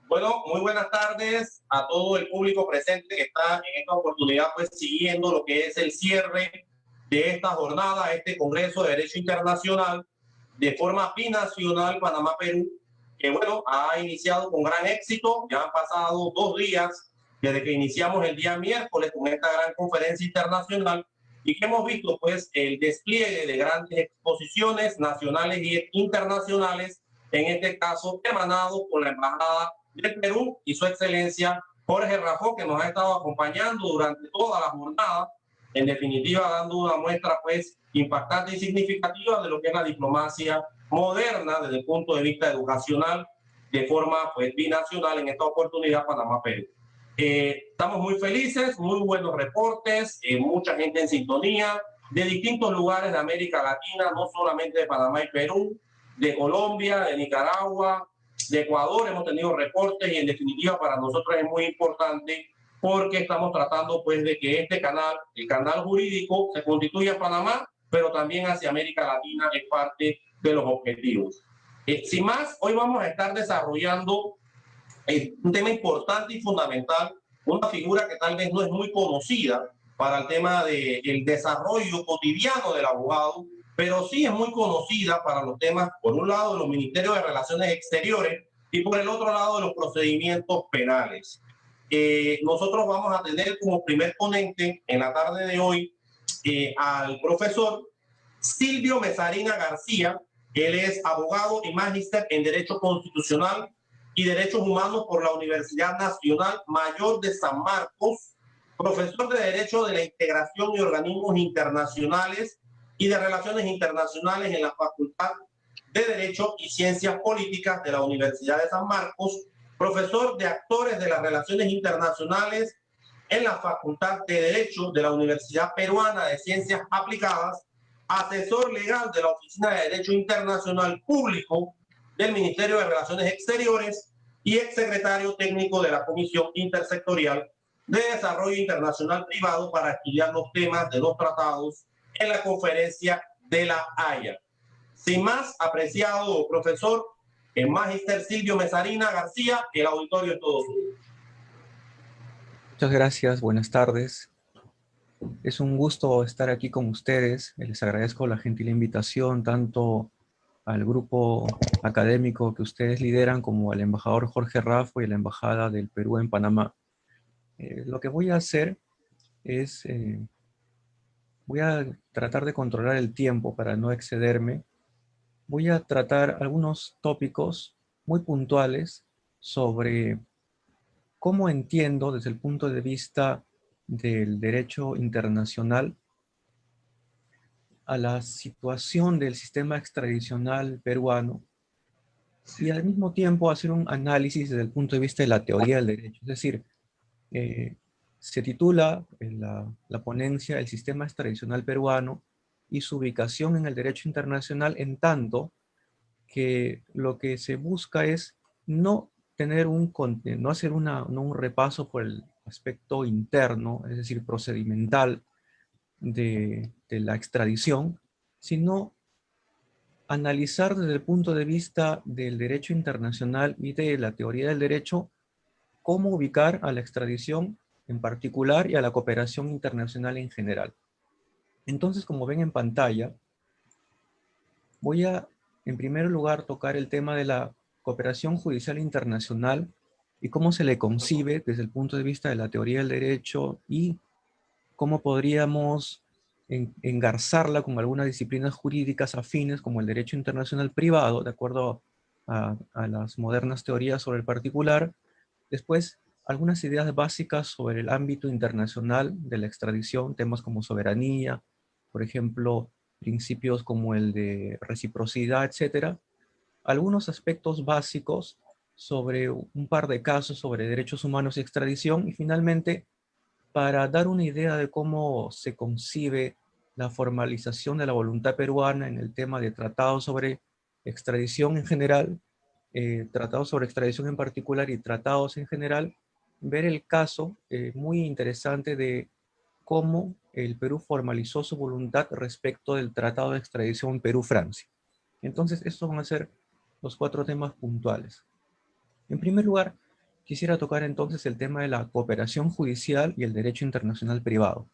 Bueno, muy buenas tardes a todo el público presente que está en esta oportunidad, pues siguiendo lo que es el cierre de esta jornada, este Congreso de Derecho Internacional de forma binacional Panamá-Perú, que bueno, ha iniciado con gran éxito. Ya han pasado 2 días desde que iniciamos el día miércoles con esta gran conferencia internacional y que hemos visto pues el despliegue de grandes exposiciones nacionales y internacionales, en este caso emanado por la Embajada del Perú y su excelencia Jorge Rafó, que nos ha estado acompañando durante toda la jornada, en definitiva dando una muestra pues impactante y significativa de lo que es la diplomacia moderna desde el punto de vista educacional, de forma pues binacional, en esta oportunidad Panamá-Perú. Estamos muy felices, muy buenos reportes, mucha gente en sintonía de distintos lugares de América Latina, no solamente de Panamá y Perú, de Colombia, de Nicaragua, de Ecuador. Hemos tenido reportes y en definitiva para nosotros es muy importante porque estamos tratando pues de que este canal, el canal jurídico, se constituya en Panamá, pero también hacia América Latina es parte de los objetivos. Sin más, hoy vamos a estar desarrollando un tema importante y fundamental, una figura que tal vez no es muy conocida para el tema del desarrollo cotidiano del abogado, pero sí es muy conocida para los temas, por un lado, de los ministerios de Relaciones Exteriores y por el otro lado, de los procedimientos penales. Nosotros vamos a tener como primer ponente en la tarde de hoy al profesor Silvio Mesarina García. Él es abogado y magíster en Derecho Constitucional y Derechos Humanos por la Universidad Nacional Mayor de San Marcos, profesor de Derecho de la Integración y Organismos Internacionales y de Relaciones Internacionales en la Facultad de Derecho y Ciencias Políticas de la Universidad de San Marcos, profesor de Actores de las Relaciones Internacionales en la Facultad de Derecho de la Universidad Peruana de Ciencias Aplicadas, asesor legal de la Oficina de Derecho Internacional Público del Ministerio de Relaciones Exteriores y exsecretario técnico de la Comisión Intersectorial de Desarrollo Internacional Privado para estudiar los temas de los tratados en la Conferencia de La Haya. Sin más, apreciado profesor, el magíster Silvio Mesarina García, el auditorio es todo suyo. Muchas gracias, buenas tardes. Es un gusto estar aquí con ustedes. Les agradezco la gentil invitación tanto al grupo académico que ustedes lideran como al embajador Jorge Rafo y a la Embajada del Perú en Panamá. Lo que voy a hacer es, voy a tratar de controlar el tiempo para no excederme. Voy a tratar algunos tópicos muy puntuales sobre cómo entiendo desde el punto de vista del derecho internacional a la situación del sistema extradicional peruano y al mismo tiempo hacer un análisis desde el punto de vista de la teoría del derecho. Es decir, se titula la ponencia El sistema extradicional peruano y su ubicación en el derecho internacional, en tanto que lo que se busca es no tener no hacer no un repaso por el aspecto interno, es decir, procedimental de la extradición, sino analizar desde el punto de vista del derecho internacional y de la teoría del derecho cómo ubicar a la extradición en particular y a la cooperación internacional en general. Entonces, como ven en pantalla, voy a, en primer lugar, tocar el tema de la cooperación judicial internacional y cómo se le concibe desde el punto de vista de la teoría del derecho y cómo podríamos engarzarla con algunas disciplinas jurídicas afines como el derecho internacional privado, de acuerdo a las modernas teorías sobre el particular. Después, algunas ideas básicas sobre el ámbito internacional de la extradición, temas como soberanía, por ejemplo, principios como el de reciprocidad, etc. Algunos aspectos básicos sobre un par de casos sobre derechos humanos y extradición, y finalmente, para dar una idea de cómo se concibe la formalización de la voluntad peruana en el tema de tratados sobre extradición en general, tratados sobre extradición en particular y tratados en general, ver el caso muy interesante de cómo el Perú formalizó su voluntad respecto del tratado de extradición Perú-Francia. Entonces, estos van a ser los 4 temas puntuales. En primer lugar, quisiera tocar entonces el tema de la cooperación judicial y el derecho internacional privado.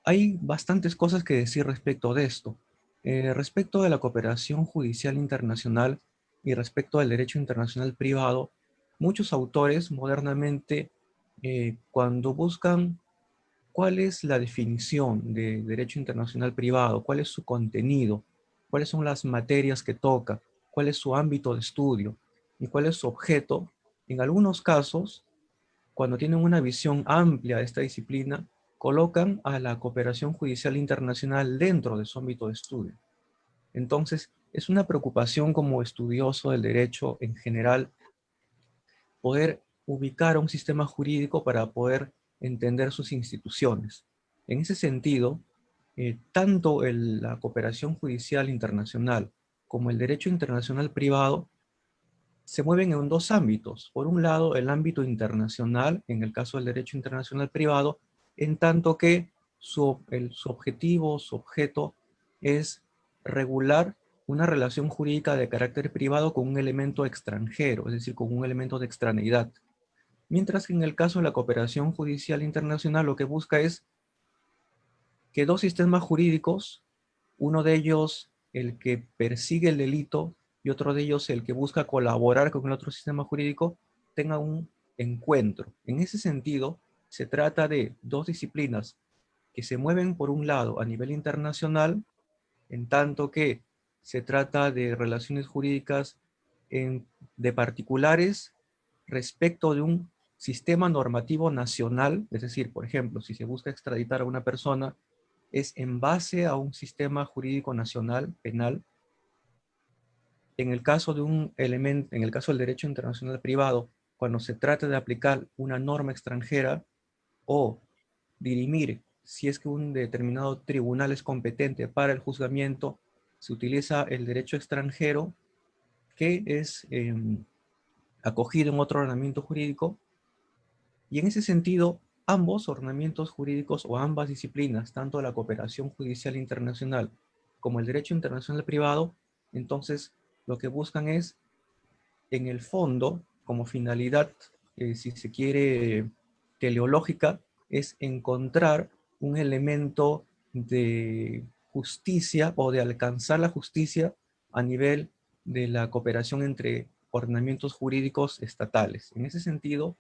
Hay bastantes cosas que decir respecto de esto. Respecto de la cooperación judicial internacional y respecto al derecho internacional privado, muchos autores modernamente, cuando buscan cuál es la definición de derecho internacional privado, cuál es su contenido, cuáles son las materias que toca, cuál es su ámbito de estudio y cuál es su objeto, en algunos casos, cuando tienen una visión amplia de esta disciplina, colocan a la cooperación judicial internacional dentro de su ámbito de estudio. Entonces, es una preocupación como estudioso del derecho en general poder ubicar un sistema jurídico para poder entender sus instituciones. En ese sentido, tanto la cooperación judicial internacional como el derecho internacional privado se mueven en dos ámbitos. Por un lado, el ámbito internacional, en el caso del derecho internacional privado, en tanto que su objetivo, su objeto, es regular una relación jurídica de carácter privado con un elemento extranjero, es decir, con un elemento de extraneidad. Mientras que en el caso de la cooperación judicial internacional, lo que busca es que dos sistemas jurídicos, uno de ellos el que persigue el delito y otro de ellos el que busca colaborar con el otro sistema jurídico, tenga un encuentro. En ese sentido, se trata de dos disciplinas que se mueven por un lado a nivel internacional, en tanto que se trata de relaciones jurídicas de particulares respecto de un sistema normativo nacional, es decir, por ejemplo, si se busca extraditar a una persona, es en base a un sistema jurídico nacional penal. En el caso de un elemento, en el caso del derecho internacional privado, cuando se trata de aplicar una norma extranjera o dirimir si es que un determinado tribunal es competente para el juzgamiento, se utiliza el derecho extranjero que es acogido en otro ordenamiento jurídico, y en ese sentido, ambos ordenamientos jurídicos o ambas disciplinas, tanto la cooperación judicial internacional como el derecho internacional privado, entonces lo que buscan es, en el fondo, como finalidad, si se quiere, teleológica, es encontrar un elemento de justicia o de alcanzar la justicia a nivel de la cooperación entre ordenamientos jurídicos estatales. En ese sentido,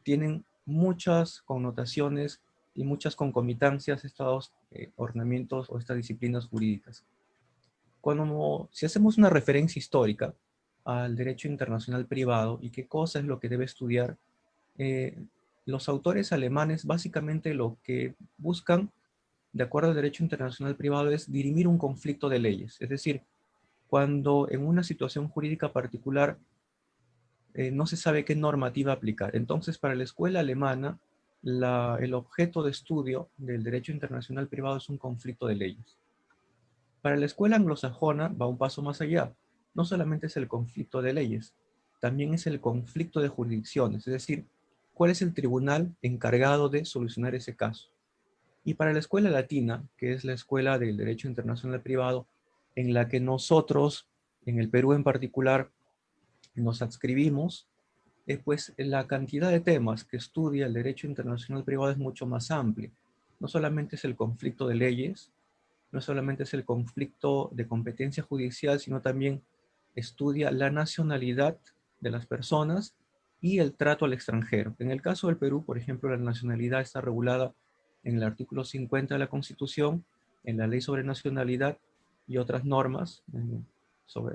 tienen muchas connotaciones y muchas concomitancias estos ordenamientos o estas disciplinas jurídicas. Si hacemos una referencia histórica al derecho internacional privado y qué cosa es lo que debe estudiar, eh, los autores alemanes básicamente lo que buscan, de acuerdo al derecho internacional privado, es dirimir un conflicto de leyes. Es decir, cuando en una situación jurídica particular no se sabe qué normativa aplicar. Entonces, para la escuela alemana, el objeto de estudio del derecho internacional privado es un conflicto de leyes. Para la escuela anglosajona va un paso más allá. No solamente es el conflicto de leyes, también es el conflicto de jurisdicciones, es decir, cuál es el tribunal encargado de solucionar ese caso. Y para la escuela latina, que es la escuela del derecho internacional privado, en la que nosotros, en el Perú en particular, nos adscribimos, pues la cantidad de temas que estudia el derecho internacional privado es mucho más amplia. No solamente es el conflicto de leyes, no solamente es el conflicto de competencia judicial, sino también estudia la nacionalidad de las personas y el trato al extranjero. En el caso del Perú, por ejemplo, la nacionalidad está regulada en el artículo 50 de la Constitución, en la Ley sobre Nacionalidad y otras normas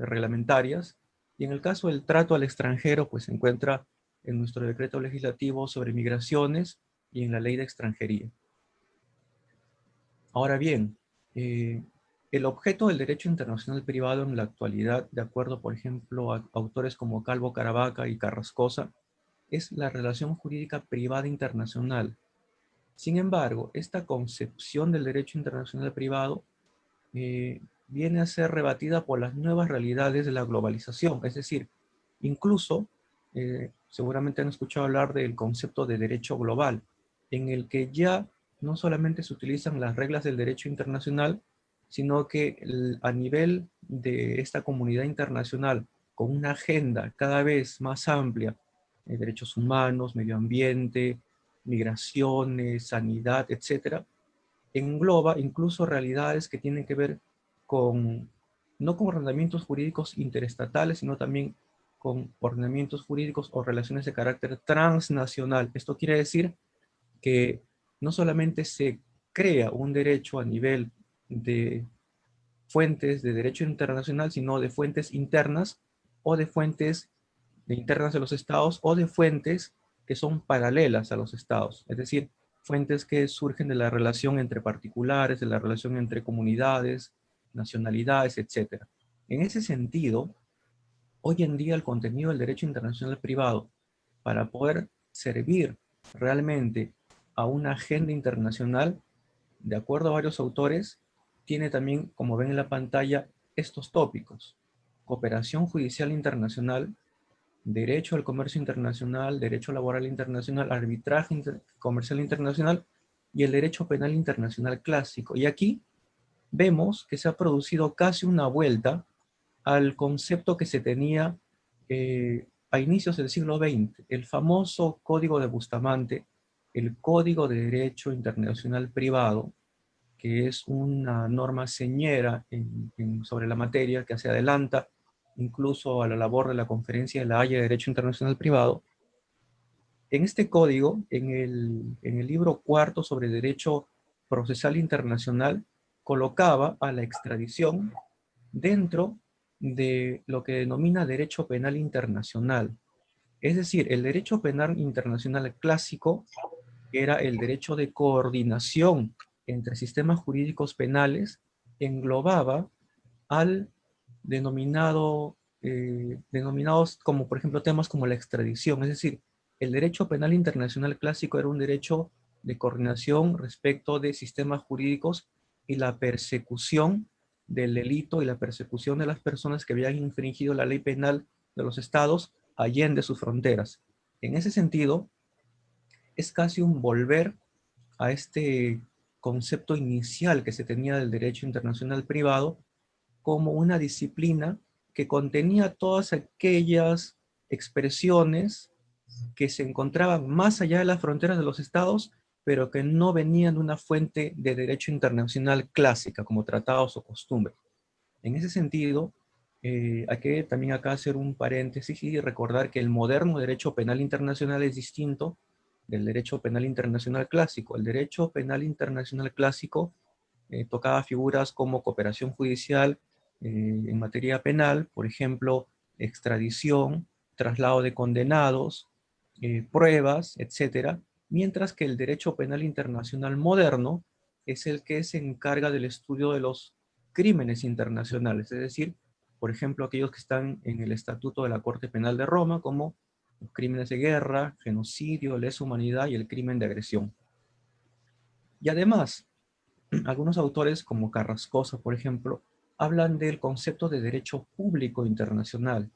reglamentarias. Y en el caso del trato al extranjero, pues se encuentra en nuestro decreto legislativo sobre migraciones y en la ley de extranjería. Ahora bien, el objeto del derecho internacional privado en la actualidad, de acuerdo, por ejemplo, a autores como Calvo Caravaca y Carrascosa, es la relación jurídica privada internacional. Sin embargo, esta concepción del derecho internacional privado viene a ser rebatida por las nuevas realidades de la globalización. Es decir, incluso, seguramente han escuchado hablar del concepto de derecho global, en el que ya no solamente se utilizan las reglas del derecho internacional, sino que a nivel de esta comunidad internacional, con una agenda cada vez más amplia derechos humanos, medio ambiente, migraciones, sanidad, etcétera, engloba incluso realidades que tienen que ver con, no con ordenamientos jurídicos interestatales, sino también con ordenamientos jurídicos o relaciones de carácter transnacional. Esto quiere decir que no solamente se crea un derecho a nivel de fuentes de derecho internacional, sino de fuentes internas o de fuentes internas de los estados o de fuentes que son paralelas a los estados, es decir, fuentes que surgen de la relación entre particulares, de la relación entre comunidades, nacionalidades, etc. En ese sentido, hoy en día el contenido del derecho internacional privado, para poder servir realmente a una agenda internacional, de acuerdo a varios autores, tiene también, como ven en la pantalla, estos tópicos: cooperación judicial internacional, derecho al comercio internacional, derecho laboral internacional, arbitraje comercial internacional y el derecho penal internacional clásico. Y aquí vemos que se ha producido casi una vuelta al concepto que se tenía a inicios del siglo XX, el famoso Código de Bustamante, el Código de Derecho Internacional Privado, que es una norma señera sobre la materia que se adelanta incluso a la labor de la Conferencia de la Haya de Derecho Internacional Privado. En este código, en el libro cuarto sobre Derecho Procesal Internacional, colocaba a la extradición dentro de lo que denomina derecho penal internacional. Es decir, el derecho penal internacional clásico era el derecho de coordinación entre sistemas jurídicos penales, englobaba al denominados como, por ejemplo, temas como la extradición. Es decir, el derecho penal internacional clásico era un derecho de coordinación respecto de sistemas jurídicos y la persecución del delito y la persecución de las personas que habían infringido la ley penal de los estados allende sus fronteras. En ese sentido, es casi un volver a este concepto inicial que se tenía del derecho internacional privado como una disciplina que contenía todas aquellas expresiones que se encontraban más allá de las fronteras de los estados, pero que no venían de una fuente de derecho internacional clásica, como tratados o costumbres. En ese sentido, hay que también acá hacer un paréntesis y recordar que el moderno derecho penal internacional es distinto del derecho penal internacional clásico. El derecho penal internacional clásico tocaba figuras como cooperación judicial en materia penal, por ejemplo, extradición, traslado de condenados, pruebas, etcétera, mientras que el derecho penal internacional moderno es el que se encarga del estudio de los crímenes internacionales, es decir, por ejemplo, aquellos que están en el Estatuto de la Corte Penal de Roma, como los crímenes de guerra, genocidio, lesa humanidad y el crimen de agresión. Y además, algunos autores, como Carrascosa, por ejemplo, hablan del concepto de derecho público internacional.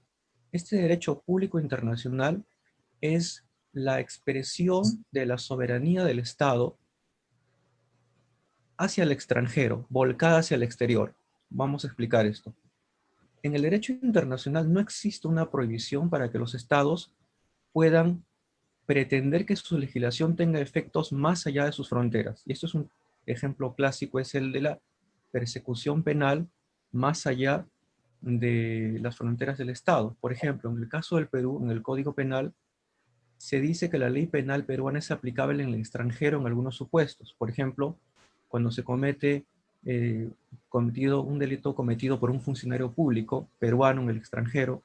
Este derecho público internacional es la expresión de la soberanía del Estado hacia el extranjero, volcada hacia el exterior. Vamos a explicar esto. En el derecho internacional no existe una prohibición para que los estados puedan pretender que su legislación tenga efectos más allá de sus fronteras. Y esto es un ejemplo clásico, es el de la persecución penal más allá de las fronteras del Estado. Por ejemplo, en el caso del Perú, en el Código Penal, se dice que la ley penal peruana es aplicable en el extranjero en algunos supuestos. Por ejemplo, cuando se comete un delito cometido por un funcionario público peruano en el extranjero,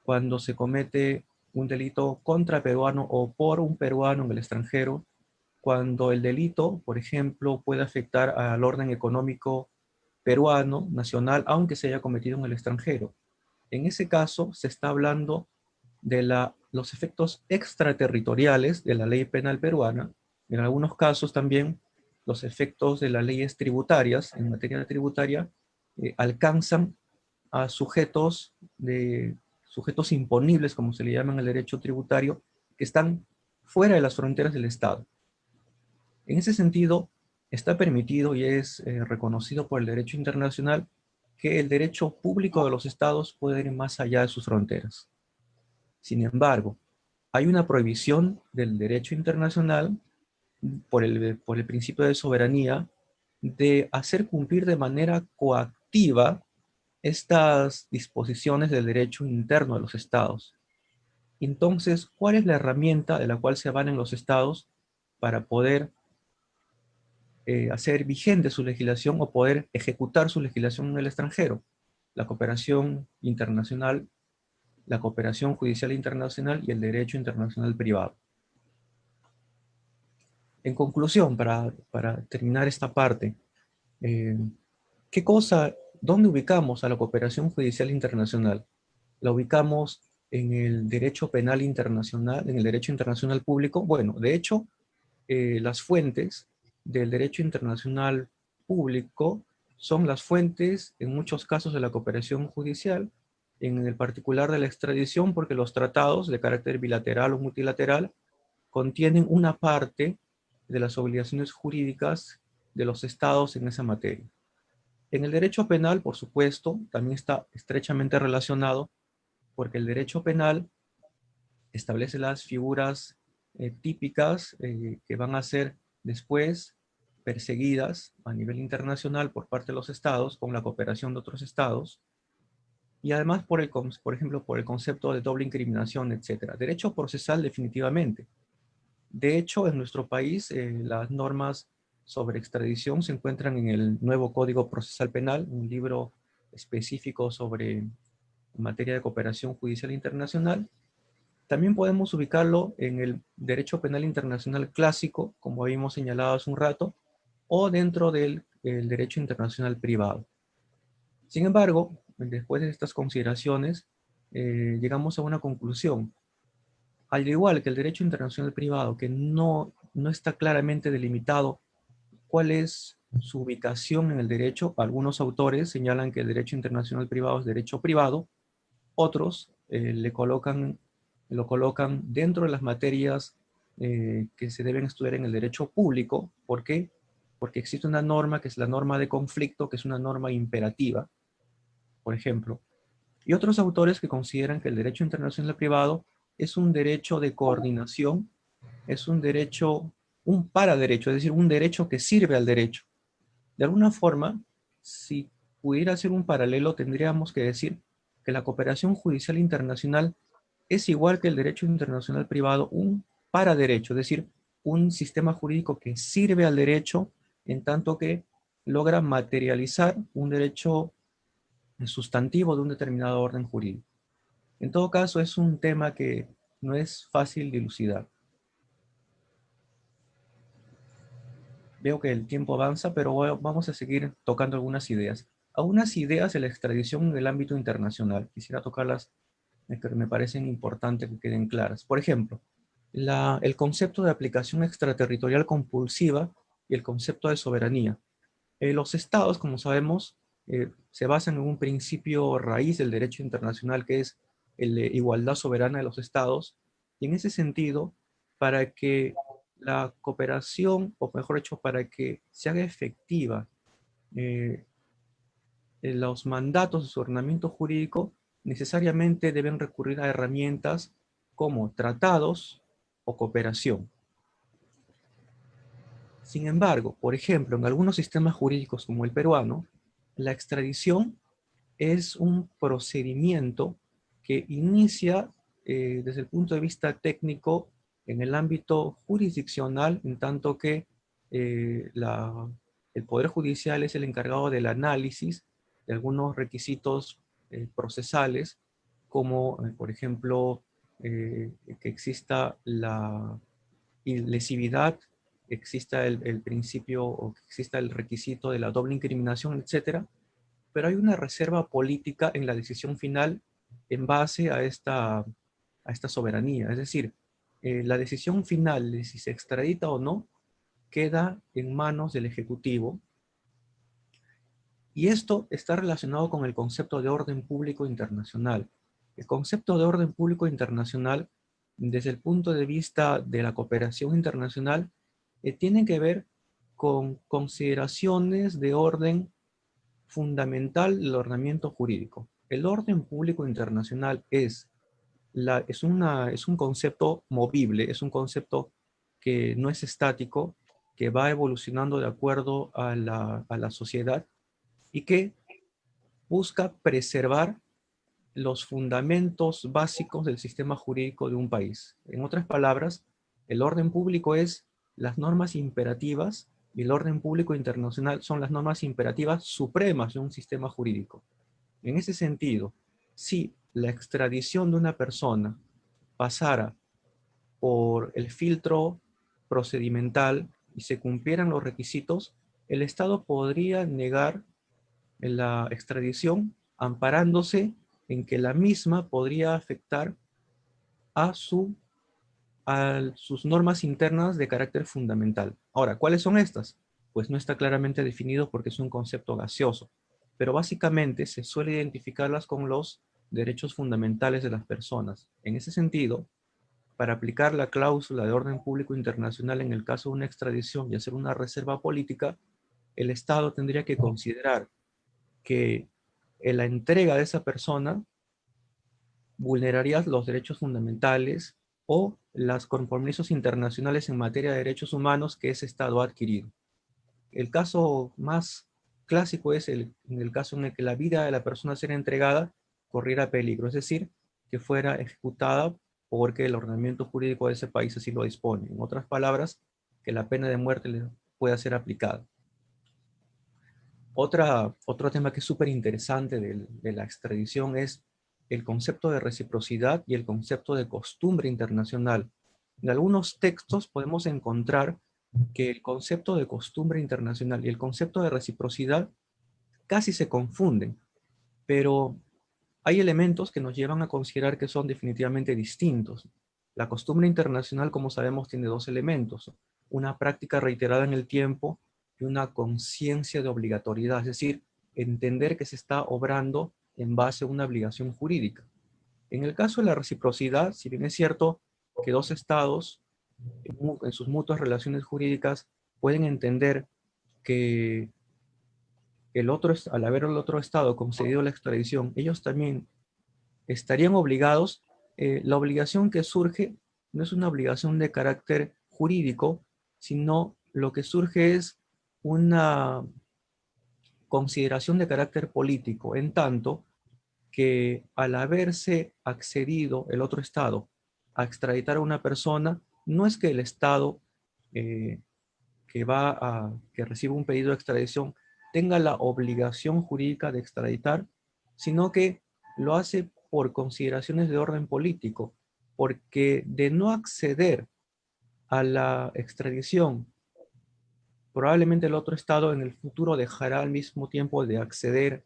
cuando se comete un delito contra peruano o por un peruano en el extranjero, cuando el delito, por ejemplo, puede afectar al orden económico peruano, nacional, aunque se haya cometido en el extranjero. En ese caso, se está hablando de los efectos extraterritoriales de la ley penal peruana, en algunos casos también los efectos de las leyes tributarias, en materia tributaria, alcanzan a sujetos imponibles, como se le llama en el derecho tributario, que están fuera de las fronteras del Estado. En ese sentido, está permitido y es reconocido por el derecho internacional que el derecho público de los estados puede ir más allá de sus fronteras. Sin embargo, hay una prohibición del derecho internacional por el principio de soberanía de hacer cumplir de manera coactiva estas disposiciones del derecho interno de los estados. Entonces, ¿cuál es la herramienta de la cual se valen los estados para poder hacer vigente su legislación o poder ejecutar su legislación en el extranjero? La cooperación internacional, la cooperación judicial internacional y el derecho internacional privado. En conclusión, para terminar esta parte, eh, ¿dónde ubicamos a la cooperación judicial internacional? La ubicamos en el derecho penal internacional, en el derecho internacional público. Bueno, de hecho, las fuentes del derecho internacional público son las fuentes, en muchos casos, de la cooperación judicial, en el particular de la extradición, porque los tratados de carácter bilateral o multilateral contienen una parte de las obligaciones jurídicas de los estados en esa materia. En el derecho penal, por supuesto, también está estrechamente relacionado, porque el derecho penal establece las figuras típicas que van a ser después perseguidas a nivel internacional por parte de los estados con la cooperación de otros estados, y además por ejemplo, por el concepto de doble incriminación, etc. Derecho procesal definitivamente. De hecho, en nuestro país, las normas sobre extradición se encuentran en el nuevo Código Procesal Penal, un libro específico sobre materia de cooperación judicial internacional. También podemos ubicarlo en el derecho penal internacional clásico, como habíamos señalado hace un rato, o dentro del el derecho internacional privado. Sin embargo, después de estas consideraciones, llegamos a una conclusión. Al igual que el derecho internacional privado, que no está claramente delimitado cuál es su ubicación en el derecho, algunos autores señalan que el derecho internacional privado es derecho privado, otros lo colocan dentro de las materias que se deben estudiar en el derecho público. ¿Por qué? Porque existe una norma que es la norma de conflicto, que es una norma imperativa, por ejemplo. Y otros autores que consideran que el derecho internacional privado es un derecho de coordinación, es un derecho, un paraderecho, es decir, un derecho que sirve al derecho. De alguna forma, si pudiera hacer un paralelo, tendríamos que decir que la cooperación judicial internacional es igual que el derecho internacional privado, un paraderecho, es decir, un sistema jurídico que sirve al derecho en tanto que logra materializar un derecho sustantivo de un determinado orden jurídico. En todo caso, es un tema que no es fácil dilucidar. Veo que el tiempo avanza, pero vamos a seguir tocando algunas ideas. Algunas ideas de la extradición en el ámbito internacional. Quisiera tocarlas, que me parecen importantes que queden claras. Por ejemplo, el concepto de aplicación extraterritorial compulsiva y el concepto de soberanía. Los estados, como sabemos, se basan en un principio raíz del derecho internacional, que es el de igualdad soberana de los estados. Y en ese sentido, para que la cooperación, o mejor dicho, para que se haga efectiva eh, los mandatos de su ordenamiento jurídico, necesariamente deben recurrir a herramientas como tratados o cooperación. Sin embargo, por ejemplo, en algunos sistemas jurídicos como el peruano, la extradición es un procedimiento que inicia desde el punto de vista técnico en el ámbito jurisdiccional, en tanto que el Poder Judicial es el encargado del análisis de algunos requisitos procesales, como por ejemplo que exista la lesividad, exista el principio o que exista el requisito de la doble incriminación, etcétera, pero hay una reserva política en la decisión final en base a esta soberanía. Es decir, la decisión final de si se extradita o no queda en manos del Ejecutivo, y esto está relacionado con el concepto de orden público internacional. El concepto de orden público internacional, desde el punto de vista de la cooperación internacional, tiene que ver con consideraciones de orden fundamental del ordenamiento jurídico. El orden público internacional es es un concepto movible, es un concepto que no es estático, que va evolucionando de acuerdo a la sociedad y que busca preservar los fundamentos básicos del sistema jurídico de un país. En otras palabras, el orden público es las normas imperativas y el orden público internacional son las normas imperativas supremas de un sistema jurídico. En ese sentido, si la extradición de una persona pasara por el filtro procedimental y se cumplieran los requisitos, el Estado podría negar la extradición amparándose en que la misma podría afectar a, sus normas internas de carácter fundamental. Ahora, ¿cuáles son estas? Pues no está claramente definido porque es un concepto gaseoso, pero básicamente se suele identificarlas con los derechos fundamentales de las personas. En ese sentido, para aplicar la cláusula de orden público internacional en el caso de una extradición y hacer una reserva política, el Estado tendría que considerar que la entrega de esa persona vulneraría los derechos fundamentales o los compromisos internacionales en materia de derechos humanos que ese Estado ha adquirido. El caso más clásico es en el caso en el que la vida de la persona será entregada corriera peligro, es decir, que fuera ejecutada porque el ordenamiento jurídico de ese país así lo dispone. En otras palabras, que la pena de muerte le pueda ser aplicada. Otro tema que es súper interesante de la extradición es el concepto de reciprocidad y el concepto de costumbre internacional. En algunos textos podemos encontrar que el concepto de costumbre internacional y el concepto de reciprocidad casi se confunden, pero hay elementos que nos llevan a considerar que son definitivamente distintos. La costumbre internacional, como sabemos, tiene dos elementos: una práctica reiterada en el tiempo y una conciencia de obligatoriedad, es decir, entender que se está obrando en base a una obligación jurídica. En el caso de la reciprocidad, si bien es cierto que dos estados en sus mutuas relaciones jurídicas pueden entender que al haber el otro estado concedido la extradición, ellos también estarían obligados. La obligación que surge no es una obligación de carácter jurídico, sino lo que surge es una consideración de carácter político, en tanto que al haberse accedido el otro Estado a extraditar a una persona, no es que el Estado eh, que recibe un pedido de extradición tenga la obligación jurídica de extraditar, sino que lo hace por consideraciones de orden político, porque de no acceder a la extradición, probablemente el otro Estado en el futuro dejará al mismo tiempo de acceder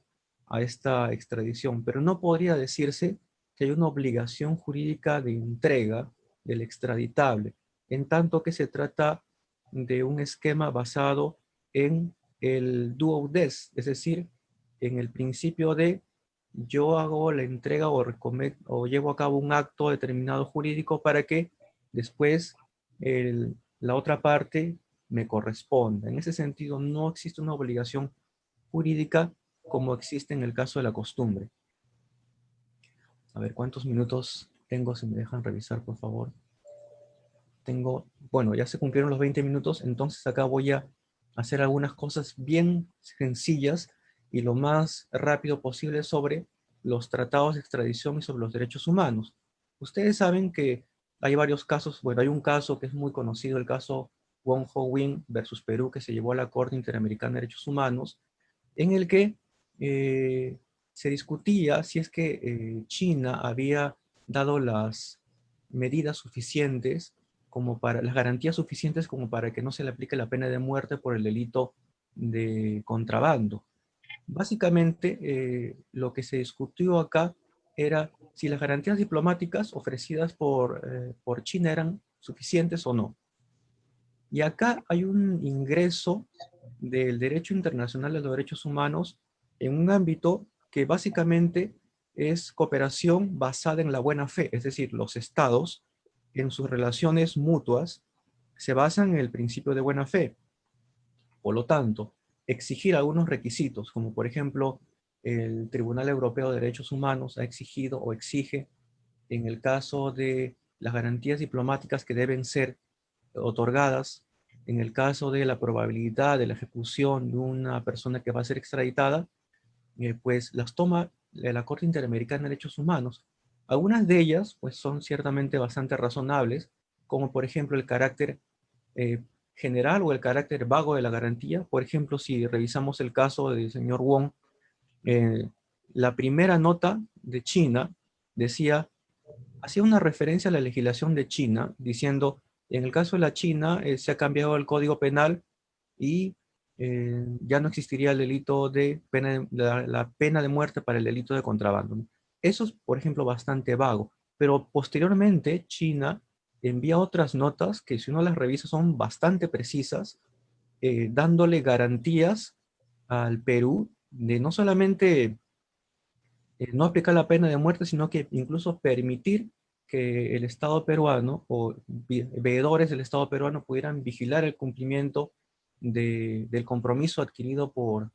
a esta extradición, pero no podría decirse que hay una obligación jurídica de entrega del extraditable, en tanto que se trata de un esquema basado en el do des, es decir, en el principio de yo hago la entrega o llevo a cabo un acto determinado jurídico para que después la otra parte me corresponda. En ese sentido, no existe una obligación jurídica como existe en el caso de la costumbre. A ver, ¿cuántos minutos tengo? Si me dejan revisar, por favor. Bueno, ya se cumplieron los 20 minutos, entonces acá voy a hacer algunas cosas bien sencillas y lo más rápido posible sobre los tratados de extradición y sobre los derechos humanos. Ustedes saben que hay varios casos, bueno, hay un caso que es muy conocido, el caso Wong Ho-Wing versus Perú, que se llevó a la Corte Interamericana de Derechos Humanos, en el que se discutía si es que China había dado las medidas suficientes como para las garantías suficientes como para que no se le aplique la pena de muerte por el delito de contrabando. Básicamente, lo que se discutió acá era si las garantías diplomáticas ofrecidas por China eran suficientes o no. Y acá hay un ingreso del derecho internacional de los derechos humanos en un ámbito que básicamente es cooperación basada en la buena fe, es decir, los estados en sus relaciones mutuas se basan en el principio de buena fe. Por lo tanto, exigir algunos requisitos, como por ejemplo el Tribunal Europeo de Derechos Humanos ha exigido o exige en el caso de las garantías diplomáticas que deben ser otorgadas, en el caso de la probabilidad de la ejecución de una persona que va a ser extraditada, pues las toma la Corte Interamericana de Derechos Humanos. Algunas de ellas pues son ciertamente bastante razonables, como por ejemplo el carácter eh, general o el carácter vago de la garantía. Por ejemplo, si revisamos el caso del señor Wong, eh, la primera nota de China decía, hacía una referencia a la legislación de China, diciendo, en el caso de la China se ha cambiado el Código Penal y ya no existiría el delito de pena, la pena de muerte para el delito de contrabando, ¿no? Eso es, por ejemplo, bastante vago, pero posteriormente China envía otras notas que si uno las revisa son bastante precisas, dándole garantías al Perú de no solamente no aplicar la pena de muerte, sino que incluso permitir que el Estado peruano o veedores del Estado peruano pudieran vigilar el cumplimiento del compromiso adquirido por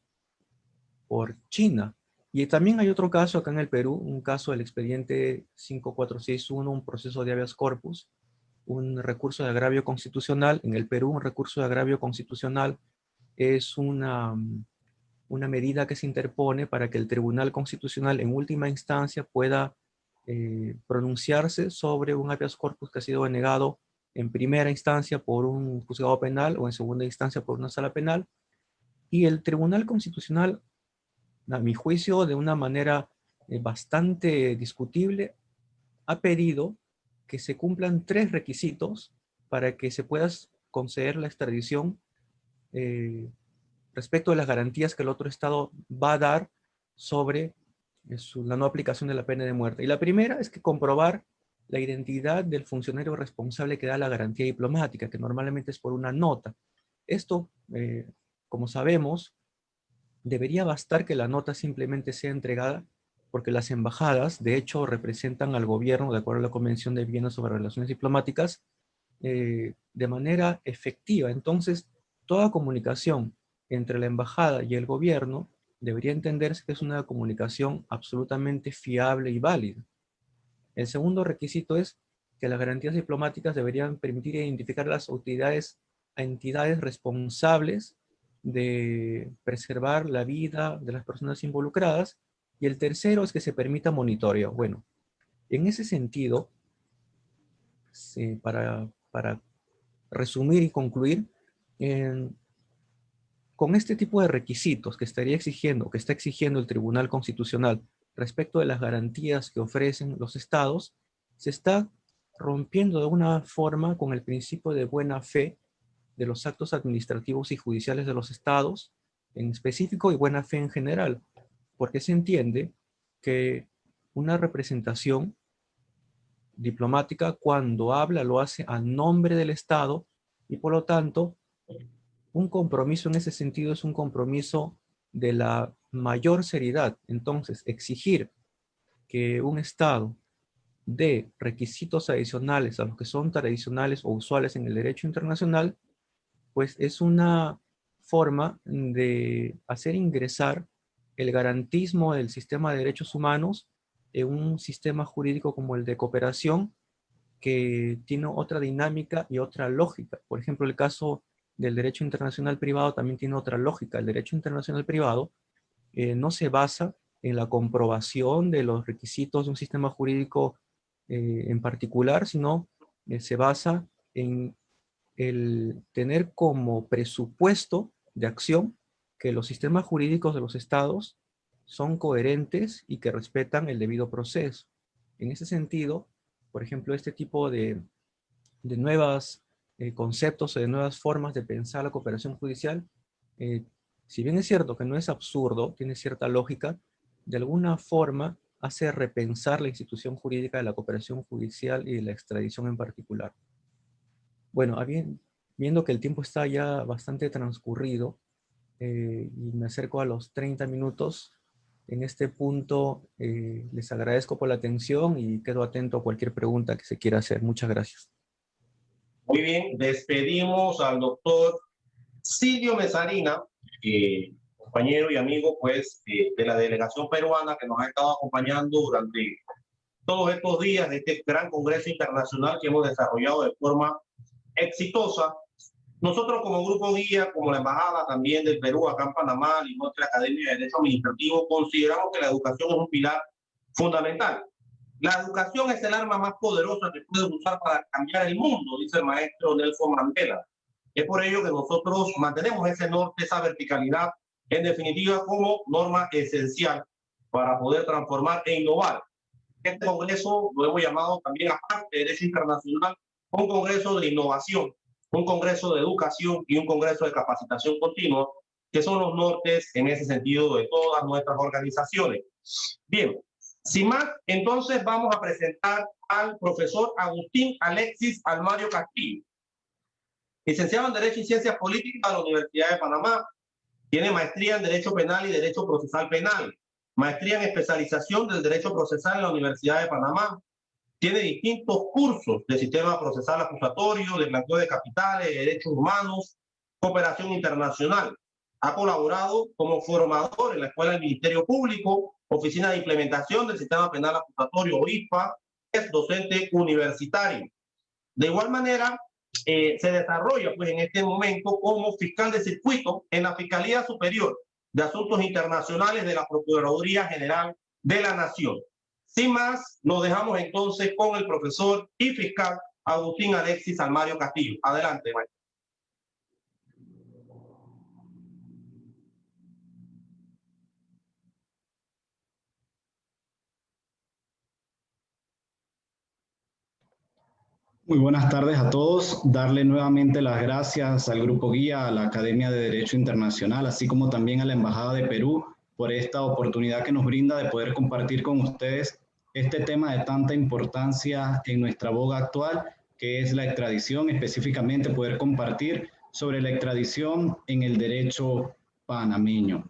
China. Y también hay otro caso acá en el Perú, un caso del expediente 5461, un proceso de habeas corpus, un recurso de agravio constitucional. En el Perú, un recurso de agravio constitucional es una medida que se interpone para que el Tribunal Constitucional en última instancia pueda pronunciarse sobre un habeas corpus que ha sido denegado en primera instancia por un juzgado penal o en segunda instancia por una sala penal. Y el Tribunal Constitucional, a mi juicio, de una manera bastante discutible, ha pedido que se cumplan 3 requisitos para que se pueda conceder la extradición eh, respecto de las garantías que el otro Estado va a dar sobre la no aplicación de la pena de muerte. Y la primera es que comprobar la identidad del funcionario responsable que da la garantía diplomática, que normalmente es por una nota. Esto, como sabemos, debería bastar que la nota simplemente sea entregada porque las embajadas, de hecho, representan al gobierno, de acuerdo a la Convención de Viena sobre Relaciones Diplomáticas, de manera efectiva. Entonces, toda comunicación entre la embajada y el gobierno debería entenderse que es una comunicación absolutamente fiable y válida. El segundo requisito es que las garantías diplomáticas deberían permitir identificar a las autoridades, a entidades responsables de preservar la vida de las personas involucradas. Y el tercero es que se permita monitoreo. Bueno, en ese sentido, para resumir y concluir, con este tipo de requisitos que estaría exigiendo, que está exigiendo el Tribunal Constitucional respecto de las garantías que ofrecen los estados, se está rompiendo de una forma con el principio de buena fe de los actos administrativos y judiciales de los estados, en específico, y buena fe en general, porque se entiende que una representación diplomática, cuando habla, lo hace a nombre del Estado y por lo tanto un compromiso en ese sentido es un compromiso de la mayor seriedad. Entonces, exigir que un Estado dé requisitos adicionales a los que son tradicionales o usuales en el derecho internacional, pues es una forma de hacer ingresar el garantismo del sistema de derechos humanos en un sistema jurídico como el de cooperación, que tiene otra dinámica y otra lógica. Por ejemplo, el caso del derecho internacional privado también tiene otra lógica. El derecho internacional privado no se basa en la comprobación de los requisitos de un sistema jurídico en particular, sino se basa en el tener como presupuesto de acción que los sistemas jurídicos de los estados son coherentes y que respetan el debido proceso. En ese sentido, por ejemplo, este tipo de nuevos conceptos o de nuevas formas de pensar la cooperación judicial, eh, si bien es cierto que no es absurdo, tiene cierta lógica, de alguna forma hace repensar la institución jurídica de la cooperación judicial y de la extradición en particular. Bueno, viendo que el tiempo está ya bastante transcurrido y me acerco a los 30 minutos, en este punto les agradezco por la atención y quedo atento a cualquier pregunta que se quiera hacer. Muchas gracias. Muy bien, despedimos al doctor Silvio Mesarina, compañero y amigo pues de la delegación peruana que nos ha estado acompañando durante todos estos días de este gran congreso internacional que hemos desarrollado de forma exitosa. Nosotros como Grupo Guía, como la Embajada también del Perú acá en Panamá y nuestra Academia de Derecho Administrativo, consideramos que la educación es un pilar fundamental. La educación es el arma más poderosa que puede usar para cambiar el mundo, dice el maestro Nelson Mandela. Es por ello que nosotros mantenemos ese norte, esa verticalidad, en definitiva, como norma esencial para poder transformar e innovar. Este congreso lo hemos llamado también, aparte de Derecho Internacional, un congreso de innovación, un congreso de educación y un congreso de capacitación continua, que son los nortes en ese sentido de todas nuestras organizaciones. Bien, sin más, entonces vamos a presentar al profesor Agustín Alexis Almario Castillo, licenciado en Derecho y Ciencias Políticas de la Universidad de Panamá. Tiene maestría en Derecho Penal y Derecho Procesal Penal, maestría en especialización del Derecho Procesal en la Universidad de Panamá. Tiene distintos cursos de sistema procesal acusatorio, de blanqueo de capitales, de derechos humanos, cooperación internacional. Ha colaborado como formador en la Escuela del Ministerio Público, Oficina de Implementación del Sistema Penal Acusatorio, OISPA, es docente universitario. De igual manera, se desarrolla pues, en este momento como fiscal de circuito en la Fiscalía Superior de Asuntos Internacionales de la Procuraduría General de la Nación. Sin más, nos dejamos entonces con el profesor y fiscal Agustín Alexis Almario Castillo. Adelante, maestro. Muy buenas tardes a todos. Darle nuevamente las gracias al Grupo Guía, a la Academia de Derecho Internacional, así como también a la Embajada de Perú por esta oportunidad que nos brinda de poder compartir con ustedes este tema de tanta importancia en nuestra boga actual, que es la extradición, específicamente poder compartir sobre la extradición en el derecho panameño.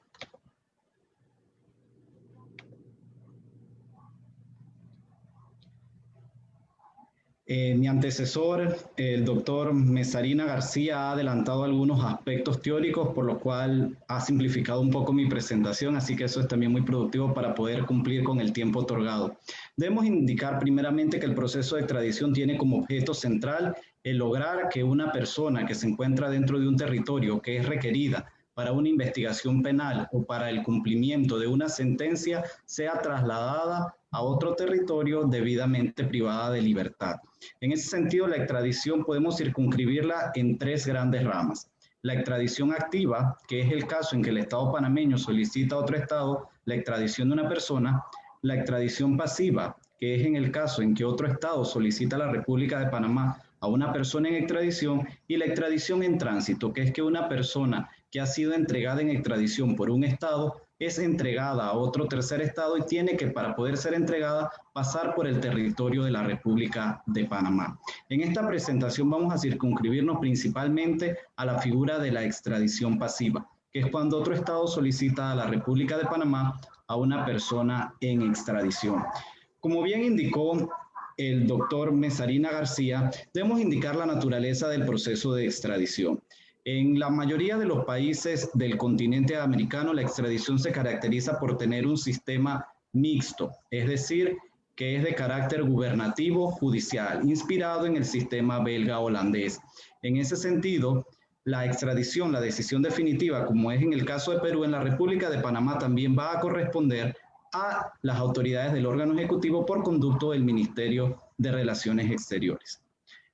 Mi antecesor, el doctor Mesarina García, ha adelantado algunos aspectos teóricos, por lo cual ha simplificado un poco mi presentación, así que eso es también muy productivo para poder cumplir con el tiempo otorgado. Debemos indicar primeramente que el proceso de extradición tiene como objeto central el lograr que una persona que se encuentra dentro de un territorio que es requerida para una investigación penal o para el cumplimiento de una sentencia sea trasladada a otro territorio debidamente privada de libertad. En ese sentido, la extradición podemos circunscribirla en tres grandes ramas. La extradición activa, que es el caso en que el Estado panameño solicita a otro Estado la extradición de una persona. La extradición pasiva, que es en el caso en que otro Estado solicita a la República de Panamá a una persona en extradición. Y la extradición en tránsito, que es que una persona que ha sido entregada en extradición por un Estado es entregada a otro tercer Estado y tiene que, para poder ser entregada, pasar por el territorio de la República de Panamá. En esta presentación vamos a circunscribirnos principalmente a la figura de la extradición pasiva, que es cuando otro Estado solicita a la República de Panamá a una persona en extradición. Como bien indicó el doctor Mesarina García, debemos indicar la naturaleza del proceso de extradición. En la mayoría de los países del continente americano, la extradición se caracteriza por tener un sistema mixto, es decir, que es de carácter gubernativo judicial, inspirado en el sistema belga-holandés. En ese sentido, la extradición, la decisión definitiva, como es en el caso de Perú, en la República de Panamá también va a corresponder a las autoridades del órgano ejecutivo por conducto del Ministerio de Relaciones Exteriores.